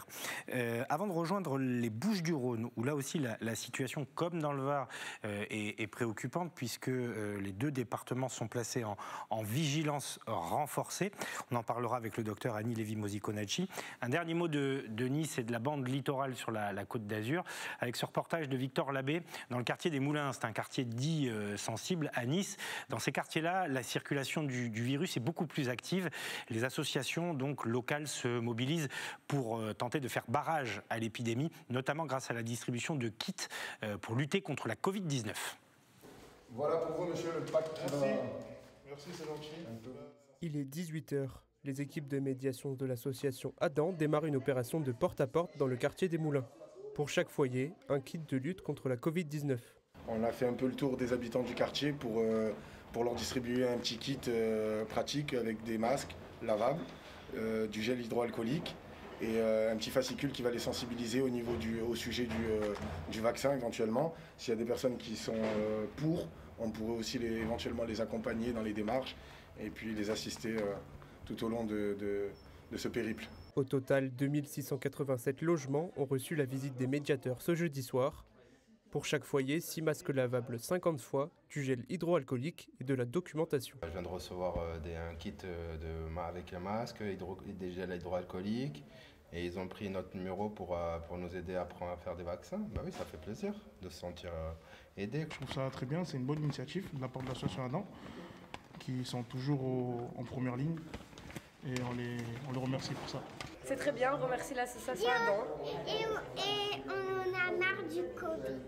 Avant de rejoindre les Bouches-du-Rhône, où là aussi la situation, comme dans le Var, est préoccupante, puisque les deux départements sont placés en vigilance renforcée. On en parlera avec le docteur Annie Lévy-Mosiconacci. Un dernier mot de Nice et de la bande littorale sur la Côte d'Azur, avec ce reportage de Victor Labbé dans le quartier des Moulins. C'est un quartier dit sensible à Nice. Dans ces quartiers-là, la circulation du virus est beaucoup plus active. Les associations donc locales se mobilisent pour tenter de faire barrage à l'épidémie, notamment grâce à la distribution de kits pour lutter contre la Covid-19. Voilà pour vous, monsieur, le pack. Merci, c'est gentil. Il est 18h. Les équipes de médiation de l'association Adam démarrent une opération de porte-à-porte dans le quartier des Moulins. Pour chaque foyer, un kit de lutte contre la Covid-19. On a fait un peu le tour des habitants du quartier pour leur distribuer un petit kit pratique avec des masques lavables, du gel hydroalcoolique et un petit fascicule qui va les sensibiliser au sujet du vaccin éventuellement. S'il y a des personnes qui sont pour, on pourrait aussi éventuellement les accompagner dans les démarches et puis les assister tout au long de ce périple. Au total, 2687 logements ont reçu la visite des médiateurs ce jeudi soir. Pour chaque foyer, 6 masques lavables 50 fois, du gel hydroalcoolique et de la documentation. Je viens de recevoir un kit avec un masque, des gels hydroalcooliques, et ils ont pris notre numéro pour nous aider à faire des vaccins. Bah oui, ça fait plaisir de se sentir aidé. Je trouve ça très bien, c'est une bonne initiative de la part de l'association Adam, qui sont toujours en première ligne, et on les remercie pour ça. C'est très bien, on remercie l'association Adam. Et on a marre du Covid.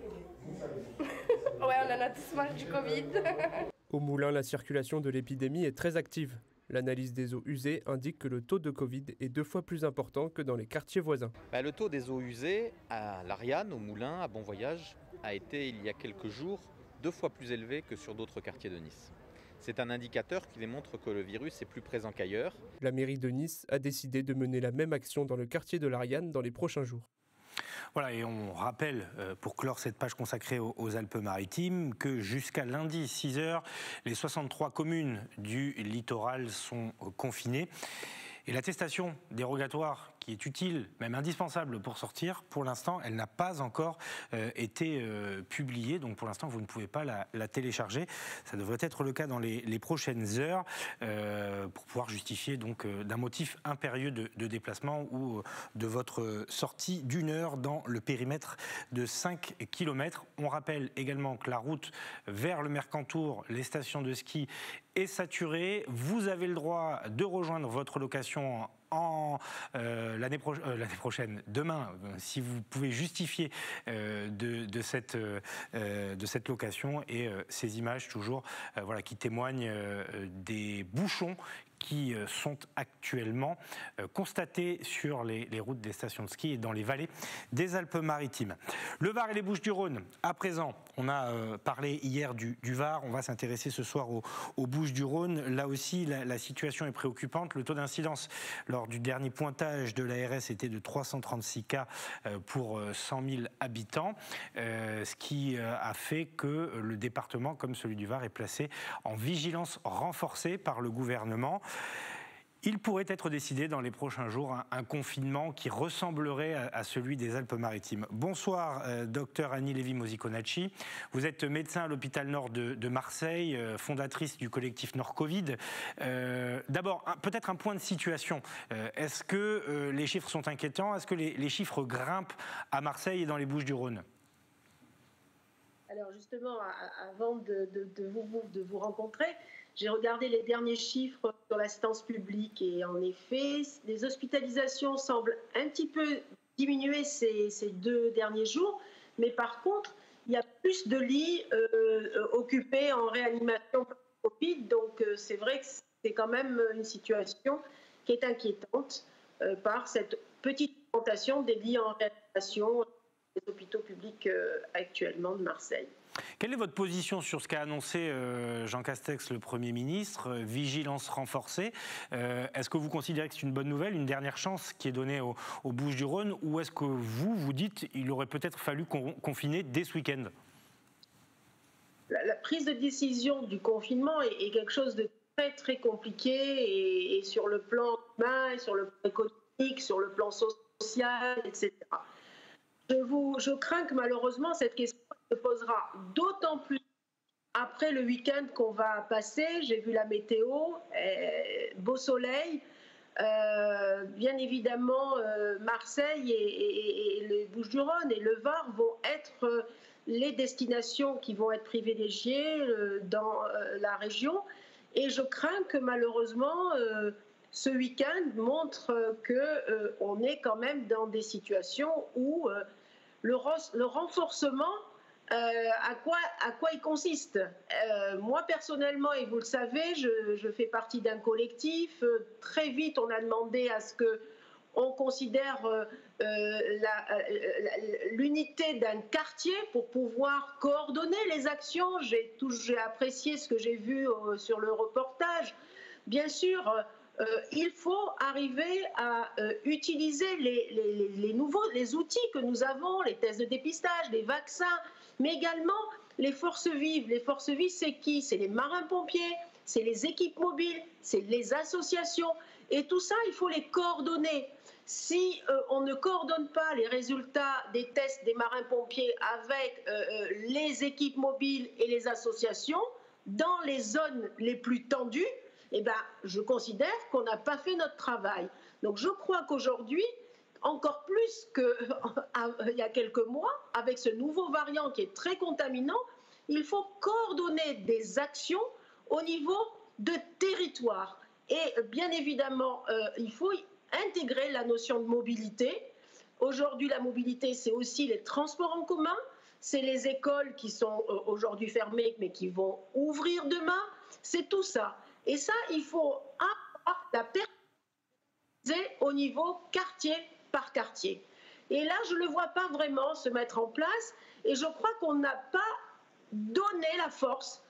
Ouais, on en a tous marre du Covid. Au Moulin, la circulation de l'épidémie est très active. L'analyse des eaux usées indique que le taux de Covid est 2 fois plus important que dans les quartiers voisins. Le taux des eaux usées à l'Ariane, au Moulin, à Bon Voyage, a été il y a quelques jours 2 fois plus élevé que sur d'autres quartiers de Nice. C'est un indicateur qui démontre que le virus est plus présent qu'ailleurs. La mairie de Nice a décidé de mener la même action dans le quartier de l'Ariane dans les prochains jours. Voilà, et on rappelle, pour clore cette page consacrée aux Alpes-Maritimes, que jusqu'à lundi 6h, les 63 communes du littoral sont confinées. Et l'attestation dérogatoire, qui est utile, même indispensable pour sortir, pour l'instant, elle n'a pas encore été publiée. Donc pour l'instant, vous ne pouvez pas la télécharger. Ça devrait être le cas dans les prochaines heures pour pouvoir justifier donc d'un motif impérieux de déplacement ou de votre sortie d'1 heure dans le périmètre de 5 km. On rappelle également que la route vers le Mercantour, les stations de ski, est saturée. Vous avez le droit de rejoindre votre location l'année prochaine, demain, si vous pouvez justifier de cette location, et ces images toujours qui témoignent des bouchons qui sont actuellement constatés sur les routes des stations de ski et dans les vallées des Alpes-Maritimes. Le Var et les Bouches-du-Rhône, à présent, on a parlé hier du Var, on va s'intéresser ce soir aux Bouches-du-Rhône. Là aussi, la situation est préoccupante. Le taux d'incidence lors du dernier pointage de l'ARS était de 336 cas pour 100 000 habitants, ce qui a fait que le département, comme celui du Var, est placé en vigilance renforcée par le gouvernement. Il pourrait être décidé dans les prochains jours un confinement qui ressemblerait à celui des Alpes-Maritimes. Bonsoir, docteur Annie Lévy-Mosiconacci. Vous êtes médecin à l'hôpital Nord de Marseille, fondatrice du collectif Nord Covid. D'abord, peut-être un point de situation. Est-ce que les chiffres sont inquiétants? Est-ce que les chiffres grimpent à Marseille et dans les Bouches-du-Rhône? Alors justement, avant de vous rencontrer, j'ai regardé les derniers chiffres sur l'assistance publique et en effet, les hospitalisations semblent un petit peu diminuer ces 2 derniers jours, mais par contre, il y a plus de lits occupés en réanimation Covid, donc c'est vrai que c'est quand même une situation qui est inquiétante par cette petite augmentation des lits en réanimation des hôpitaux publics actuellement de Marseille. Quelle est votre position sur ce qu'a annoncé Jean Castex, le Premier ministre, vigilance renforcée? Est-ce que vous considérez que c'est une bonne nouvelle, une dernière chance qui est donnée aux Bouches-du-Rhône, ou est-ce que vous dites qu'il aurait peut-être fallu confiner dès ce week-end? La prise de décision du confinement est quelque chose de très très compliqué et sur le plan humain, et sur le plan économique, sur le plan social, etc. Je crains que malheureusement cette question se posera d'autant plus après le week-end qu'on va passer. J'ai vu la météo, beau soleil. Bien évidemment, Marseille et les Bouches-du-Rhône et le Var vont être les destinations qui vont être privilégiées dans la région. Et je crains que malheureusement, ce week-end montre qu'on est quand même dans des situations où le renforcement, à quoi il consiste? Moi, personnellement, et vous le savez, je fais partie d'un collectif. Très vite, on a demandé à ce qu'on considère l'unité d'un quartier pour pouvoir coordonner les actions. J'ai apprécié ce que j'ai vu sur le reportage. Bien sûr, il faut arriver à utiliser les outils que nous avons, les tests de dépistage, les vaccins, mais également les forces vives. Les forces vives, c'est qui? C'est les marins-pompiers, c'est les équipes mobiles, c'est les associations. Et tout ça, il faut les coordonner. Si on ne coordonne pas les résultats des tests des marins-pompiers avec les équipes mobiles et les associations, dans les zones les plus tendues, eh ben, je considère qu'on n'a pas fait notre travail. Donc je crois qu'aujourd'hui, encore plus qu'il y a quelques mois, avec ce nouveau variant qui est très contaminant, il faut coordonner des actions au niveau de territoire. Et bien évidemment, il faut intégrer la notion de mobilité. Aujourd'hui, la mobilité, c'est aussi les transports en commun, c'est les écoles qui sont aujourd'hui fermées mais qui vont ouvrir demain, c'est tout ça. Et ça, il faut avoir la pérenniser au niveau quartier par quartier. Et là, je ne le vois pas vraiment se mettre en place et je crois qu'on n'a pas donné la force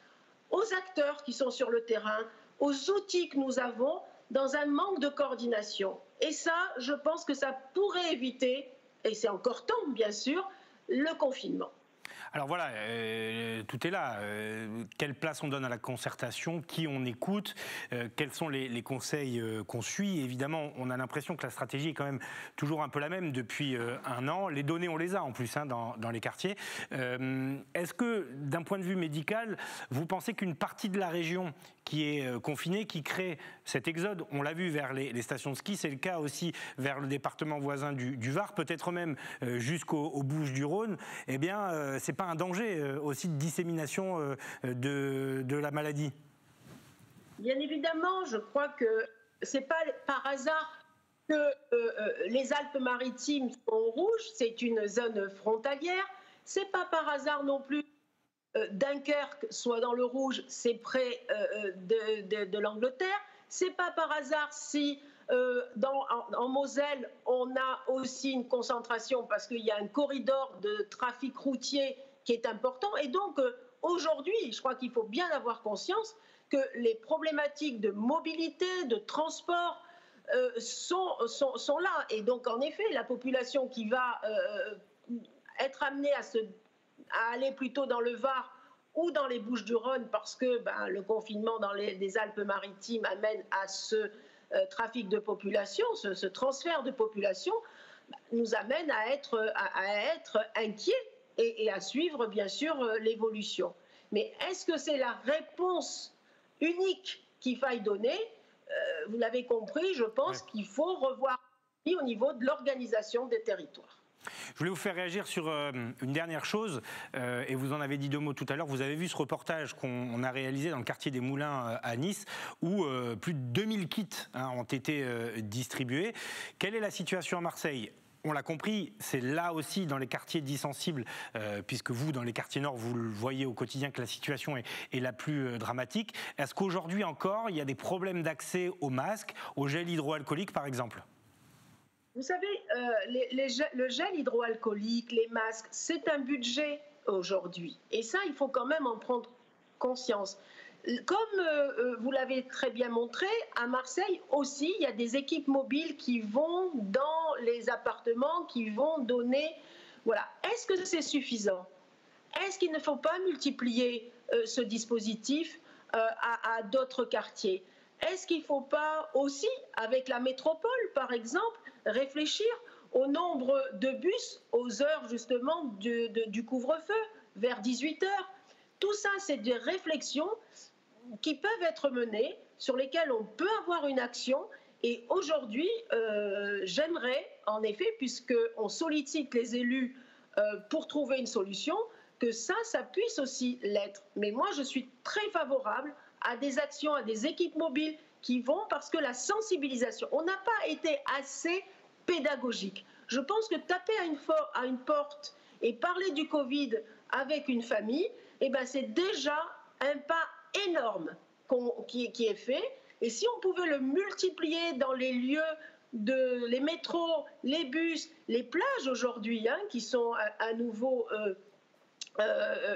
aux acteurs qui sont sur le terrain, aux outils que nous avons dans un manque de coordination. Et ça, je pense que ça pourrait éviter, et c'est encore temps bien sûr, le confinement. Alors voilà, tout est là. Quelle place on donne à la concertation? Qui on écoute? Quels sont les conseils qu'on suit? Évidemment, on a l'impression que la stratégie est quand même toujours un peu la même depuis un an. Les données, on les a en plus dans les quartiers. Est-ce que, d'un point de vue médical, vous pensez qu'une partie de la région qui est confinée, qui crée cet exode, on l'a vu vers les stations de ski, c'est le cas aussi vers le département voisin du Var, peut-être même jusqu'aux Bouches-du-Rhône, eh bien, c'est pas un danger aussi de dissémination de la maladie? Bien évidemment, je crois que c'est pas par hasard que les Alpes-Maritimes sont rouges, c'est une zone frontalière. C'est pas par hasard non plus Dunkerque soit dans le rouge, c'est près de l'Angleterre. C'est pas par hasard si en Moselle on a aussi une concentration parce qu'il y a un corridor de trafic routier qui est important. Et donc aujourd'hui, je crois qu'il faut bien avoir conscience que les problématiques de mobilité, de transport sont là. Et donc en effet, la population qui va être amenée à aller plutôt dans le Var ou dans les Bouches-du-Rhône parce que le confinement dans les Alpes-Maritimes amène à ce trafic de population, ce transfert de population, nous amène à être inquiets et à suivre bien sûr l'évolution. Mais est-ce que c'est la réponse unique qu'il faille donner? Vous l'avez compris, je pense qu'il faut revoir au niveau de l'organisation des territoires. Je voulais vous faire réagir sur une dernière chose, et vous en avez dit deux mots tout à l'heure. Vous avez vu ce reportage qu'on a réalisé dans le quartier des Moulins à Nice, où plus de 2000 kits ont été distribués. Quelle est la situation à Marseille? On l'a compris, c'est là aussi dans les quartiers dits sensibles, puisque vous, dans les quartiers nord, vous le voyez au quotidien que la situation est la plus dramatique. Est-ce qu'aujourd'hui encore, il y a des problèmes d'accès aux masques, au gel hydroalcoolique par exemple? Vous savez, le gel hydroalcoolique, les masques, c'est un budget aujourd'hui. Et ça, il faut quand même en prendre conscience. Comme vous l'avez très bien montré, à Marseille aussi, il y a des équipes mobiles qui vont dans les appartements, qui vont donner... Voilà. Est-ce que c'est suffisant? Est-ce qu'il ne faut pas multiplier ce dispositif à d'autres quartiers? Est-ce qu'il ne faut pas aussi, avec la métropole par exemple, réfléchir au nombre de bus aux heures justement du couvre-feu, vers 18h? Tout ça, c'est des réflexions qui peuvent être menées, sur lesquelles on peut avoir une action. Et aujourd'hui, j'aimerais, en effet, puisqu'on sollicite les élus pour trouver une solution, que ça puisse aussi l'être. Mais moi, je suis très favorable à des actions, à des équipes mobiles qui vont, parce que la sensibilisation, on n'a pas été assez pédagogique. Je pense que taper à une porte et parler du Covid avec une famille, eh ben c'est déjà un pas énorme qui est fait. Et si on pouvait le multiplier dans les lieux, les métros, les bus, les plages aujourd'hui, qui sont à nouveau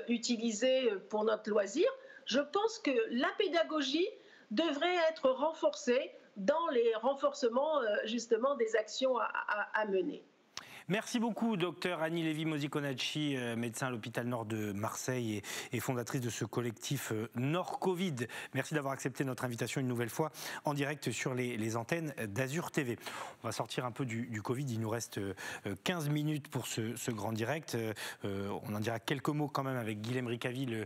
utilisées pour notre loisir, je pense que la pédagogie devrait être renforcée dans les renforcements justement des actions à mener. Merci beaucoup, docteur Annie Lévy-Mosiconacci, médecin à l'hôpital Nord de Marseille et fondatrice de ce collectif Nord Covid. Merci d'avoir accepté notre invitation une nouvelle fois en direct sur les antennes d'Azur TV. On va sortir un peu du Covid, il nous reste 15 minutes pour ce grand direct. On en dira quelques mots quand même avec Guilhem Ricavi, le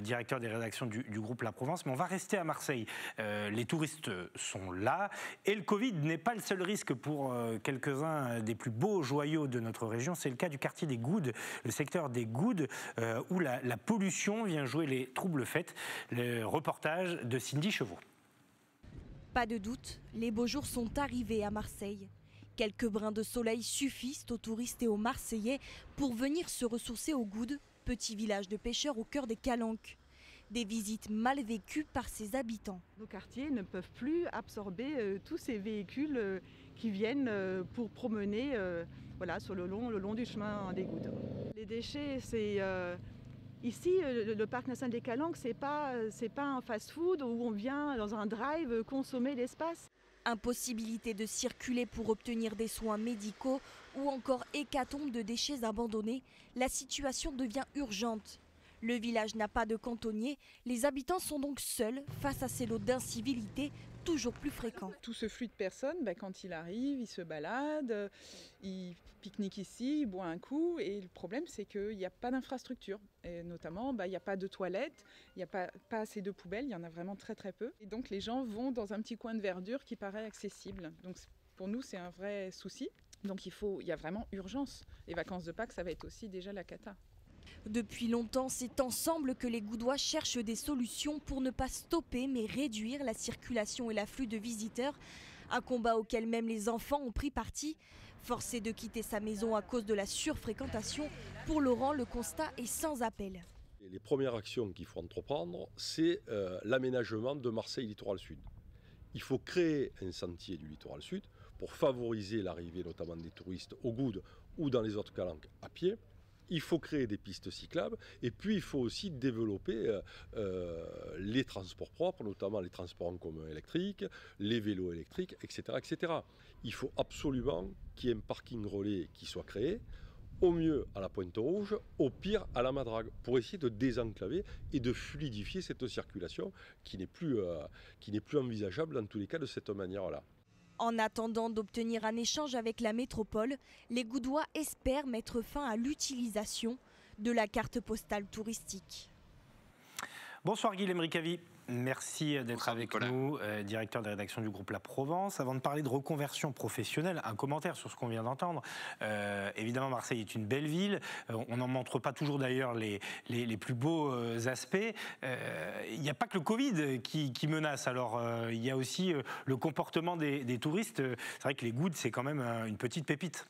directeur des rédactions du groupe La Provence, mais on va rester à Marseille. Les touristes sont là et le Covid n'est pas le seul risque pour quelques-uns des plus beaux joyaux de notre région. C'est le cas du quartier des Goudes, le secteur des Goudes, où la pollution vient jouer les troubles faits. Le reportage de Cindy Chevaux. Pas de doute, les beaux jours sont arrivés à Marseille. Quelques brins de soleil suffisent aux touristes et aux Marseillais pour venir se ressourcer aux Goudes, petit village de pêcheurs au cœur des Calanques. Des visites mal vécues par ses habitants. Nos quartiers ne peuvent plus absorber tous ces véhicules qui viennent pour promener sur le long du chemin des Goudes. Les déchets, c'est ici le parc national des Calanques, c'est pas un fast-food où on vient dans un drive consommer l'espace. Impossibilité de circuler pour obtenir des soins médicaux ou encore hécatombe de déchets abandonnés, la situation devient urgente. Le village n'a pas de cantonnier, les habitants sont donc seuls face à ces lots d'incivilité toujours plus fréquents. Tout ce flux de personnes, quand il arrive, il se balade, il pique-nique ici, il boit un coup et le problème c'est qu'il n'y a pas d'infrastructure. Et notamment, il n'y a pas de toilettes, il n'y a pas assez de poubelles, il y en a vraiment très très peu. Et donc les gens vont dans un petit coin de verdure qui paraît accessible. Donc pour nous c'est un vrai souci. Donc il y a vraiment urgence. Les vacances de Pâques, ça va être aussi déjà la cata. Depuis longtemps, c'est ensemble que les Goudois cherchent des solutions pour ne pas stopper mais réduire la circulation et l'afflux de visiteurs. Un combat auquel même les enfants ont pris parti. Forcé de quitter sa maison à cause de la surfréquentation, pour Laurent, le constat est sans appel. Les premières actions qu'il faut entreprendre, c'est l'aménagement de Marseille Littoral Sud. Il faut créer un sentier du Littoral Sud pour favoriser l'arrivée notamment des touristes aux Goudes ou dans les autres Calanques à pied. Il faut créer des pistes cyclables et puis il faut aussi développer les transports propres, notamment les transports en commun électriques, les vélos électriques, etc., etc. Il faut absolument qu'il y ait un parking relais qui soit créé, au mieux à la Pointe-Rouge, au pire à la Madrague, pour essayer de désenclaver et de fluidifier cette circulation qui n'est plus envisageable dans tous les cas de cette manière-là. En attendant d'obtenir un échange avec la métropole, les Goudois espèrent mettre fin à l'utilisation de la carte postale touristique. Bonsoir Guilhem Ricavi. Merci d'être avec nous, directeur des rédactions du groupe La Provence. Avant de parler de reconversion professionnelle, un commentaire sur ce qu'on vient d'entendre. Évidemment, Marseille est une belle ville. On n'en montre pas toujours d'ailleurs les plus beaux aspects. Il n'y a pas que le Covid qui menace. Alors, il y a aussi le comportement des touristes. C'est vrai que les Goudes, c'est quand même une petite pépite.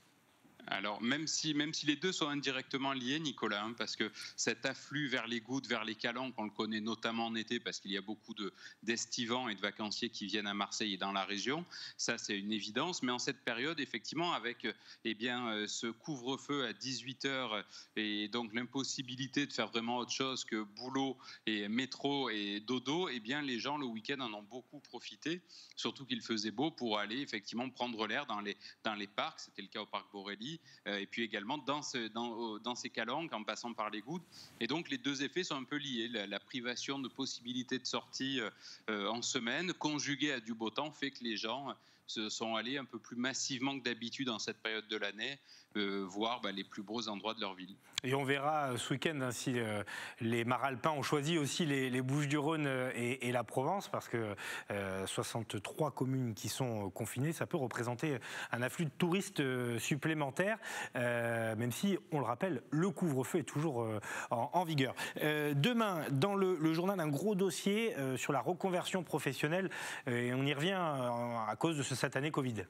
Alors, même si les deux sont indirectement liés, Nicolas, parce que cet afflux vers les Goudes, vers les Calanques, on le connaît notamment en été parce qu'il y a beaucoup d'estivants et de vacanciers qui viennent à Marseille et dans la région. Ça, c'est une évidence. Mais en cette période, effectivement, avec ce couvre-feu à 18h et donc l'impossibilité de faire vraiment autre chose que boulot et métro et dodo, les gens, le week-end, en ont beaucoup profité, surtout qu'il faisait beau pour aller effectivement prendre l'air dans les parcs. C'était le cas au parc Borély. Et puis également dans ces Calanques en passant par les Goudes. Et donc les deux effets sont un peu liés. La privation de possibilités de sortie en semaine, conjuguée à du beau temps, fait que les gens se sont allés un peu plus massivement que d'habitude en cette période de l'année, voir les plus beaux endroits de leur ville. Et on verra ce week-end si les Maralpins ont choisi aussi les Bouches-du-Rhône et la Provence, parce que 63 communes qui sont confinées, ça peut représenter un afflux de touristes supplémentaires, même si, on le rappelle, le couvre-feu est toujours en vigueur. Demain, dans le journal, un gros dossier sur la reconversion professionnelle, et on y revient à cause de cette année Covid.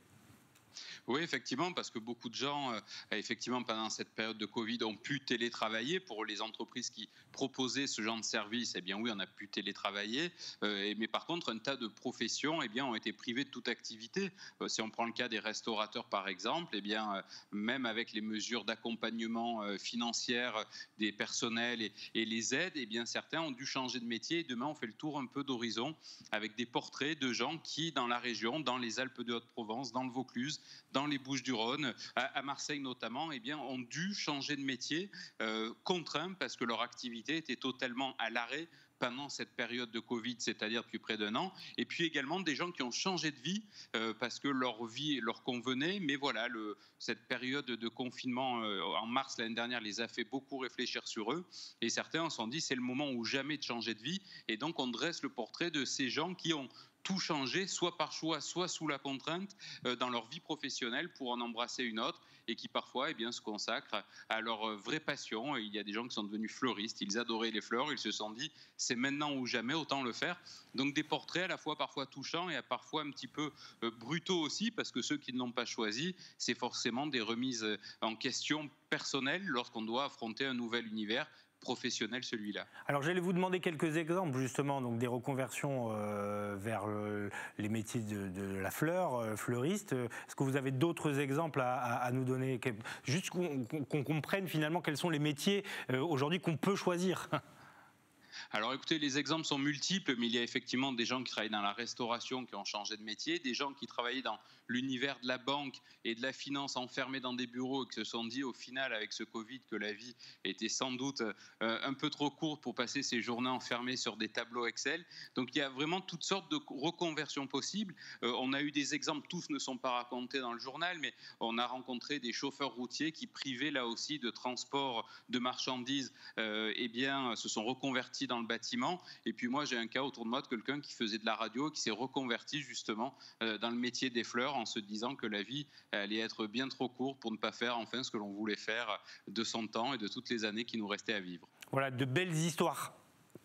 Oui, effectivement, parce que beaucoup de gens, effectivement, pendant cette période de Covid, ont pu télétravailler. Pour les entreprises qui proposaient ce genre de service, eh bien oui, on a pu télétravailler. Mais par contre, un tas de professions, eh bien, ont été privées de toute activité. Si on prend le cas des restaurateurs, par exemple, eh bien, même avec les mesures d'accompagnement financière des personnels et les aides, eh bien, certains ont dû changer de métier. Et demain, on fait le tour un peu d'horizon avec des portraits de gens qui, dans la région, dans les Alpes de Haute-Provence, dans le Vaucluse, dans les Bouches-du-Rhône, à Marseille notamment, eh bien, ont dû changer de métier, contraints parce que leur activité était totalement à l'arrêt pendant cette période de Covid, c'est-à-dire depuis près d'1 an. Et puis également des gens qui ont changé de vie parce que leur vie leur convenait. Mais voilà, cette période de confinement en mars l'année dernière les a fait beaucoup réfléchir sur eux. Et certains se sont dit c'est le moment ou jamais de changer de vie. Et donc on dresse le portrait de ces gens qui ont tout changer, soit par choix, soit sous la contrainte, dans leur vie professionnelle pour en embrasser une autre et qui parfois se consacrent à leur vraie passion. Il y a des gens qui sont devenus fleuristes, ils adoraient les fleurs, ils se sont dit c'est maintenant ou jamais, autant le faire. Donc des portraits à la fois parfois touchants et parfois un petit peu brutaux aussi, parce que ceux qui ne l'ont pas choisi, c'est forcément des remises en question personnelles lorsqu'on doit affronter un nouvel univers professionnel, celui-là. Alors j'allais vous demander quelques exemples justement, donc des reconversions vers les métiers de la fleur, fleuriste. Est-ce que vous avez d'autres exemples à nous donner, juste qu'on comprenne finalement quels sont les métiers aujourd'hui qu'on peut choisir? Alors écoutez, les exemples sont multiples, mais il y a effectivement des gens qui travaillent dans la restauration qui ont changé de métier, des gens qui travaillaient dans l'univers de la banque et de la finance enfermés dans des bureaux et qui se sont dit au final avec ce Covid que la vie était sans doute un peu trop courte pour passer ses journées enfermées sur des tableaux Excel. Donc il y a vraiment toutes sortes de reconversions possibles. On a eu des exemples, tous ne sont pas racontés dans le journal, mais on a rencontré des chauffeurs routiers qui, privés là aussi de transport de marchandises, se sont reconvertis dans le bâtiment. Et puis moi j'ai un cas autour de moi de quelqu'un qui faisait de la radio, qui s'est reconverti justement dans le métier des fleurs en se disant que la vie allait être bien trop courte pour ne pas faire enfin ce que l'on voulait faire de son temps et de toutes les années qui nous restaient à vivre. Voilà, de belles histoires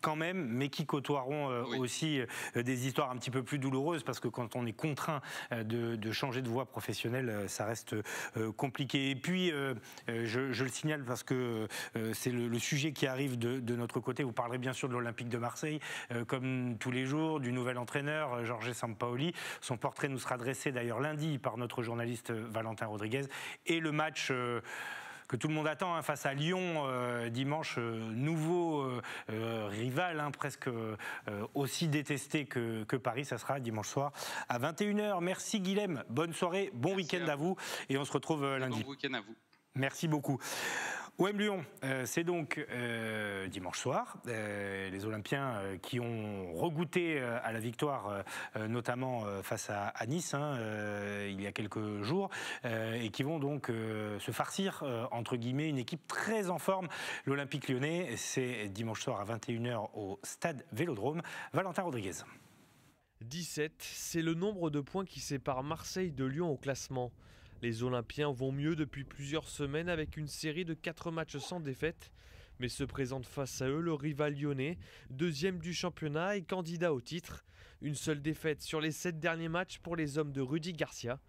quand même, mais qui côtoieront aussi des histoires un petit peu plus douloureuses, parce que quand on est contraint de changer de voie professionnelle, ça reste compliqué. Et puis, je le signale parce que c'est le sujet qui arrive de notre côté. Vous parlerez bien sûr de l'Olympique de Marseille, comme tous les jours, du nouvel entraîneur, Jorge Sampaoli. Son portrait nous sera dressé d'ailleurs lundi par notre journaliste Valentin Rodriguez. Et le match que tout le monde attend face à Lyon dimanche, nouveau rival, presque aussi détesté que Paris. Ça sera dimanche soir à 21h. Merci Guilhem, bonne soirée, bon week-end à vous et on se retrouve lundi. Bon week-end à vous. Merci beaucoup. OM Lyon, c'est donc dimanche soir. Les Olympiens qui ont regoûté à la victoire, notamment face à Nice, il y a quelques jours, et qui vont donc se farcir, entre guillemets, une équipe très en forme. L'Olympique lyonnais, c'est dimanche soir à 21h au stade Vélodrome. Valentin Rodriguez. 17, c'est le nombre de points qui sépare Marseille de Lyon au classement. Les Olympiens vont mieux depuis plusieurs semaines avec une série de 4 matchs sans défaite. Mais se présente face à eux le rival lyonnais, deuxième du championnat et candidat au titre. Une seule défaite sur les 7 derniers matchs pour les hommes de Rudy Garcia.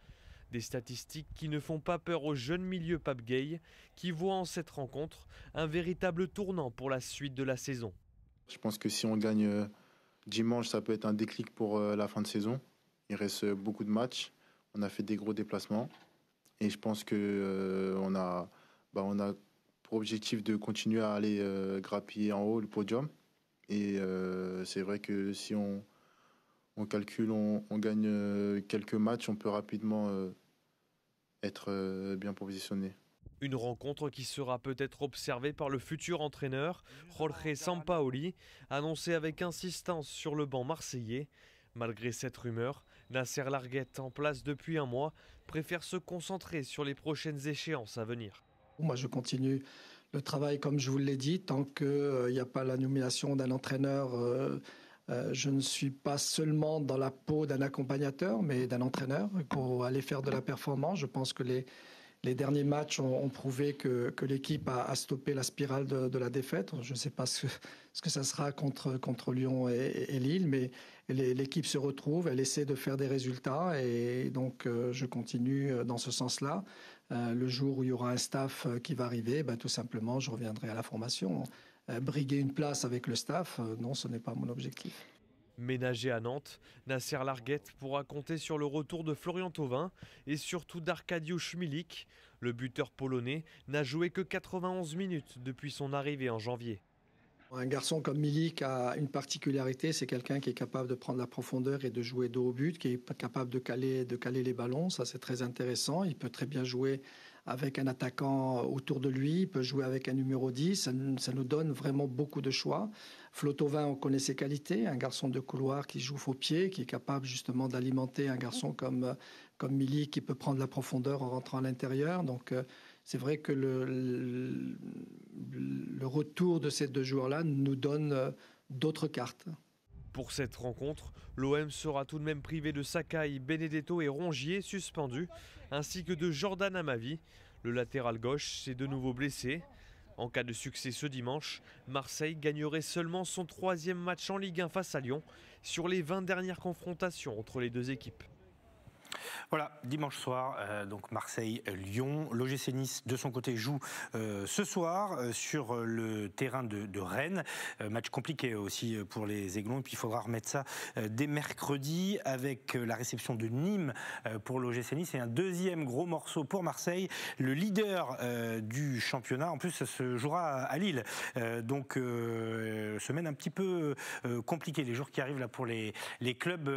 Des statistiques qui ne font pas peur au jeune milieu Pape Gueye, qui voit en cette rencontre un véritable tournant pour la suite de la saison. Je pense que si on gagne dimanche, ça peut être un déclic pour la fin de saison. Il reste beaucoup de matchs, on a fait des gros déplacements. Et je pense qu'on a pour objectif de continuer à aller grappiller en haut le podium. Et c'est vrai que si on calcule, on gagne quelques matchs, on peut rapidement être bien positionné. Une rencontre qui sera peut-être observée par le futur entraîneur, Jorge Sampaoli, annoncé avec insistance sur le banc marseillais. Malgré cette rumeur, Nasser Larguette, en place depuis un mois, préfère se concentrer sur les prochaines échéances à venir. Moi, je continue le travail comme je vous l'ai dit. Tant qu'il n'y a pas la nomination d'un entraîneur, je ne suis pas seulement dans la peau d'un accompagnateur, mais d'un entraîneur pour aller faire de la performance. Je pense que les derniers matchs ont prouvé que l'équipe a stoppé la spirale de la défaite. Je ne sais pas ce que ça sera contre Lyon et Lille, mais l'équipe se retrouve, elle essaie de faire des résultats et donc je continue dans ce sens-là. Le jour où il y aura un staff qui va arriver, tout simplement, je reviendrai à la formation. Briguer une place avec le staff, non, ce n'est pas mon objectif. Ménagé à Nantes, Nasser Larguette pourra compter sur le retour de Florian Thauvin et surtout d'Arkadiusz Milik. Le buteur polonais n'a joué que 91 minutes depuis son arrivée en janvier. Un garçon comme Milik a une particularité, c'est quelqu'un qui est capable de prendre la profondeur et de jouer dos au but, qui est capable de caler les ballons, ça c'est très intéressant. Il peut très bien jouer avec un attaquant autour de lui, il peut jouer avec un numéro 10, ça nous donne vraiment beaucoup de choix. Flo Thauvin, on connaît ses qualités, un garçon de couloir qui joue faux pied, qui est capable justement d'alimenter un garçon comme Milik qui peut prendre la profondeur en rentrant à l'intérieur. Donc c'est vrai que le retour de ces deux joueurs-là nous donne d'autres cartes. Pour cette rencontre, l'OM sera tout de même privé de Sakai, Benedetto et Rongier suspendus, ainsi que de Jordan Amavi. Le latéral gauche s'est de nouveau blessé. En cas de succès ce dimanche, Marseille gagnerait seulement son 3e match en Ligue 1 face à Lyon sur les 20 dernières confrontations entre les deux équipes. Voilà, dimanche soir, donc Marseille-Lyon. L'OGC Nice, de son côté, joue ce soir sur le terrain de Rennes. Match compliqué aussi pour les Aiglons. Et puis il faudra remettre ça dès mercredi avec la réception de Nîmes pour l'OGC Nice. Et un deuxième gros morceau pour Marseille, le leader du championnat. En plus, ça se jouera à Lille. Donc, semaine un petit peu compliquée. Les jours qui arrivent là pour les clubs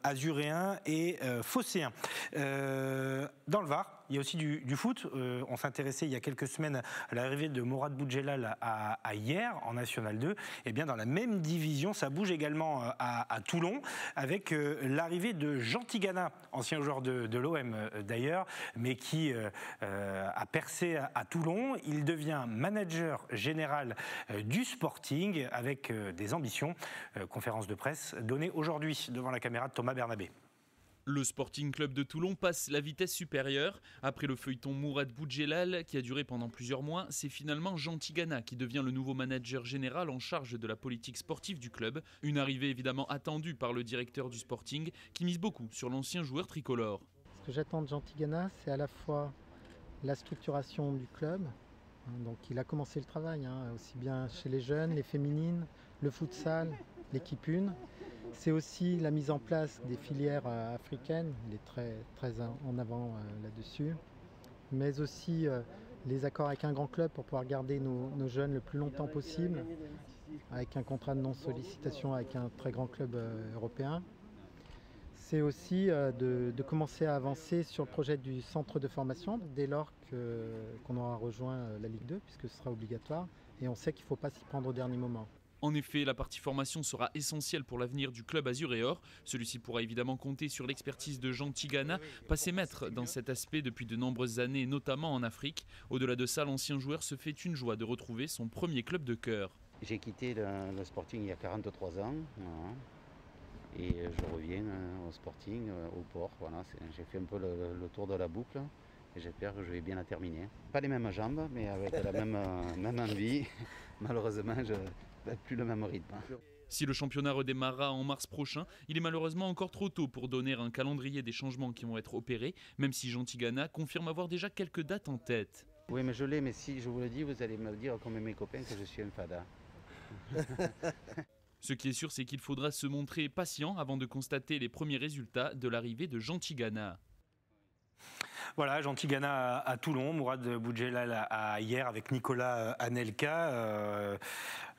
azuréens et phocéens. Dans le Var, il y a aussi du foot. On s'intéressait il y a quelques semaines à l'arrivée de Mourad Boudjelal à Hyères en National 2. Et bien dans la même division, ça bouge également à Toulon avec l'arrivée de Jean Tigana, ancien joueur de l'OM d'ailleurs, mais qui a percé à Toulon. Il devient manager général du Sporting avec des ambitions. Conférence de presse donnée aujourd'hui devant la caméra de Thomas Bernabé. Le Sporting Club de Toulon passe la vitesse supérieure. Après le feuilleton Mourad Boudjelal, qui a duré pendant plusieurs mois, c'est finalement Jean Tigana qui devient le nouveau manager général en charge de la politique sportive du club. Une arrivée évidemment attendue par le directeur du Sporting, qui mise beaucoup sur l'ancien joueur tricolore. Ce que j'attends de Jean Tigana, c'est à la fois la structuration du club. Donc il a commencé le travail, aussi bien chez les jeunes, les féminines, le futsal, l'équipe 1. C'est aussi la mise en place des filières africaines, il est très en avant là-dessus, mais aussi les accords avec un grand club pour pouvoir garder nos jeunes le plus longtemps possible, avec un contrat de non-sollicitation avec un très grand club européen. C'est aussi de commencer à avancer sur le projet du centre de formation dès lors qu'on aura rejoint la Ligue 2, puisque ce sera obligatoire, et on sait qu'il ne faut pas s'y prendre au dernier moment. En effet, la partie formation sera essentielle pour l'avenir du club azuréor. Celui-ci pourra évidemment compter sur l'expertise de Jean Tigana, passé maître dans cet aspect depuis de nombreuses années, notamment en Afrique. Au-delà de ça, l'ancien joueur se fait une joie de retrouver son premier club de cœur. J'ai quitté le Sporting il y a 43 ans. Voilà. Et je reviens au Sporting, au port. Voilà. J'ai fait un peu le tour de la boucle. Et j'espère que je vais bien la terminer. Pas les mêmes jambes, mais avec la même envie. Malheureusement, je n'ai plus le même rythme. Si le championnat redémarrera en mars prochain, il est malheureusement encore trop tôt pour donner un calendrier des changements qui vont être opérés, même si Jean Tigana confirme avoir déjà quelques dates en tête. Oui, mais je l'ai, mais si je vous le dis, vous allez me dire, comme mes copains, que je suis un fada. Ce qui est sûr, c'est qu'il faudra se montrer patient avant de constater les premiers résultats de l'arrivée de Jean Tigana. Voilà, Jean Tigana à Toulon, Mourad Boudjelal à Hyères avec Nicolas Anelka.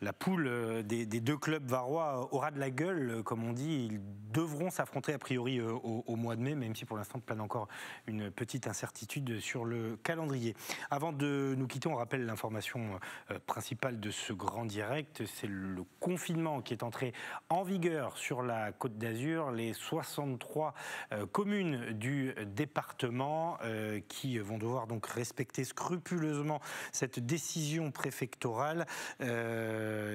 La poule des deux clubs varois aura de la gueule, comme on dit. Ils devront s'affronter a priori au mois de mai, même si pour l'instant plane encore une petite incertitude sur le calendrier. Avant de nous quitter, on rappelle l'information principale de ce grand direct. C'est le confinement qui est entré en vigueur sur la Côte d'Azur. Les 63 communes du département qui vont devoir donc respecter scrupuleusement cette décision préfectorale.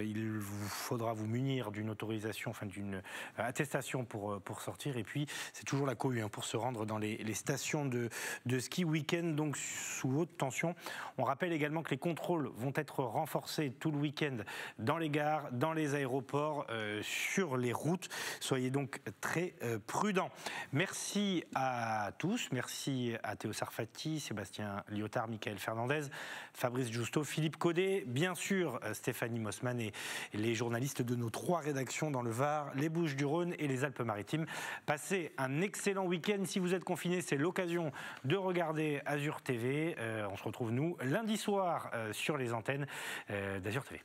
il vous faudra vous munir d'une autorisation, enfin d'une attestation pour sortir. Et puis, c'est toujours la cohue pour se rendre dans les stations de ski week-end, donc sous haute tension. On rappelle également que les contrôles vont être renforcés tout le week-end dans les gares, dans les aéroports, sur les routes. Soyez donc très prudents. Merci à tous. Merci à Théo Sarfati, Sébastien Liotard, Michael Fernandez, Fabrice Justo, Philippe Caudet, bien sûr Stéphanie Mossman et les journalistes de nos 3 rédactions dans le Var, les Bouches-du-Rhône et les Alpes-Maritimes. Passez un excellent week-end. Si vous êtes confinés, c'est l'occasion de regarder Azur TV. On se retrouve, nous, lundi soir sur les antennes d'Azur TV.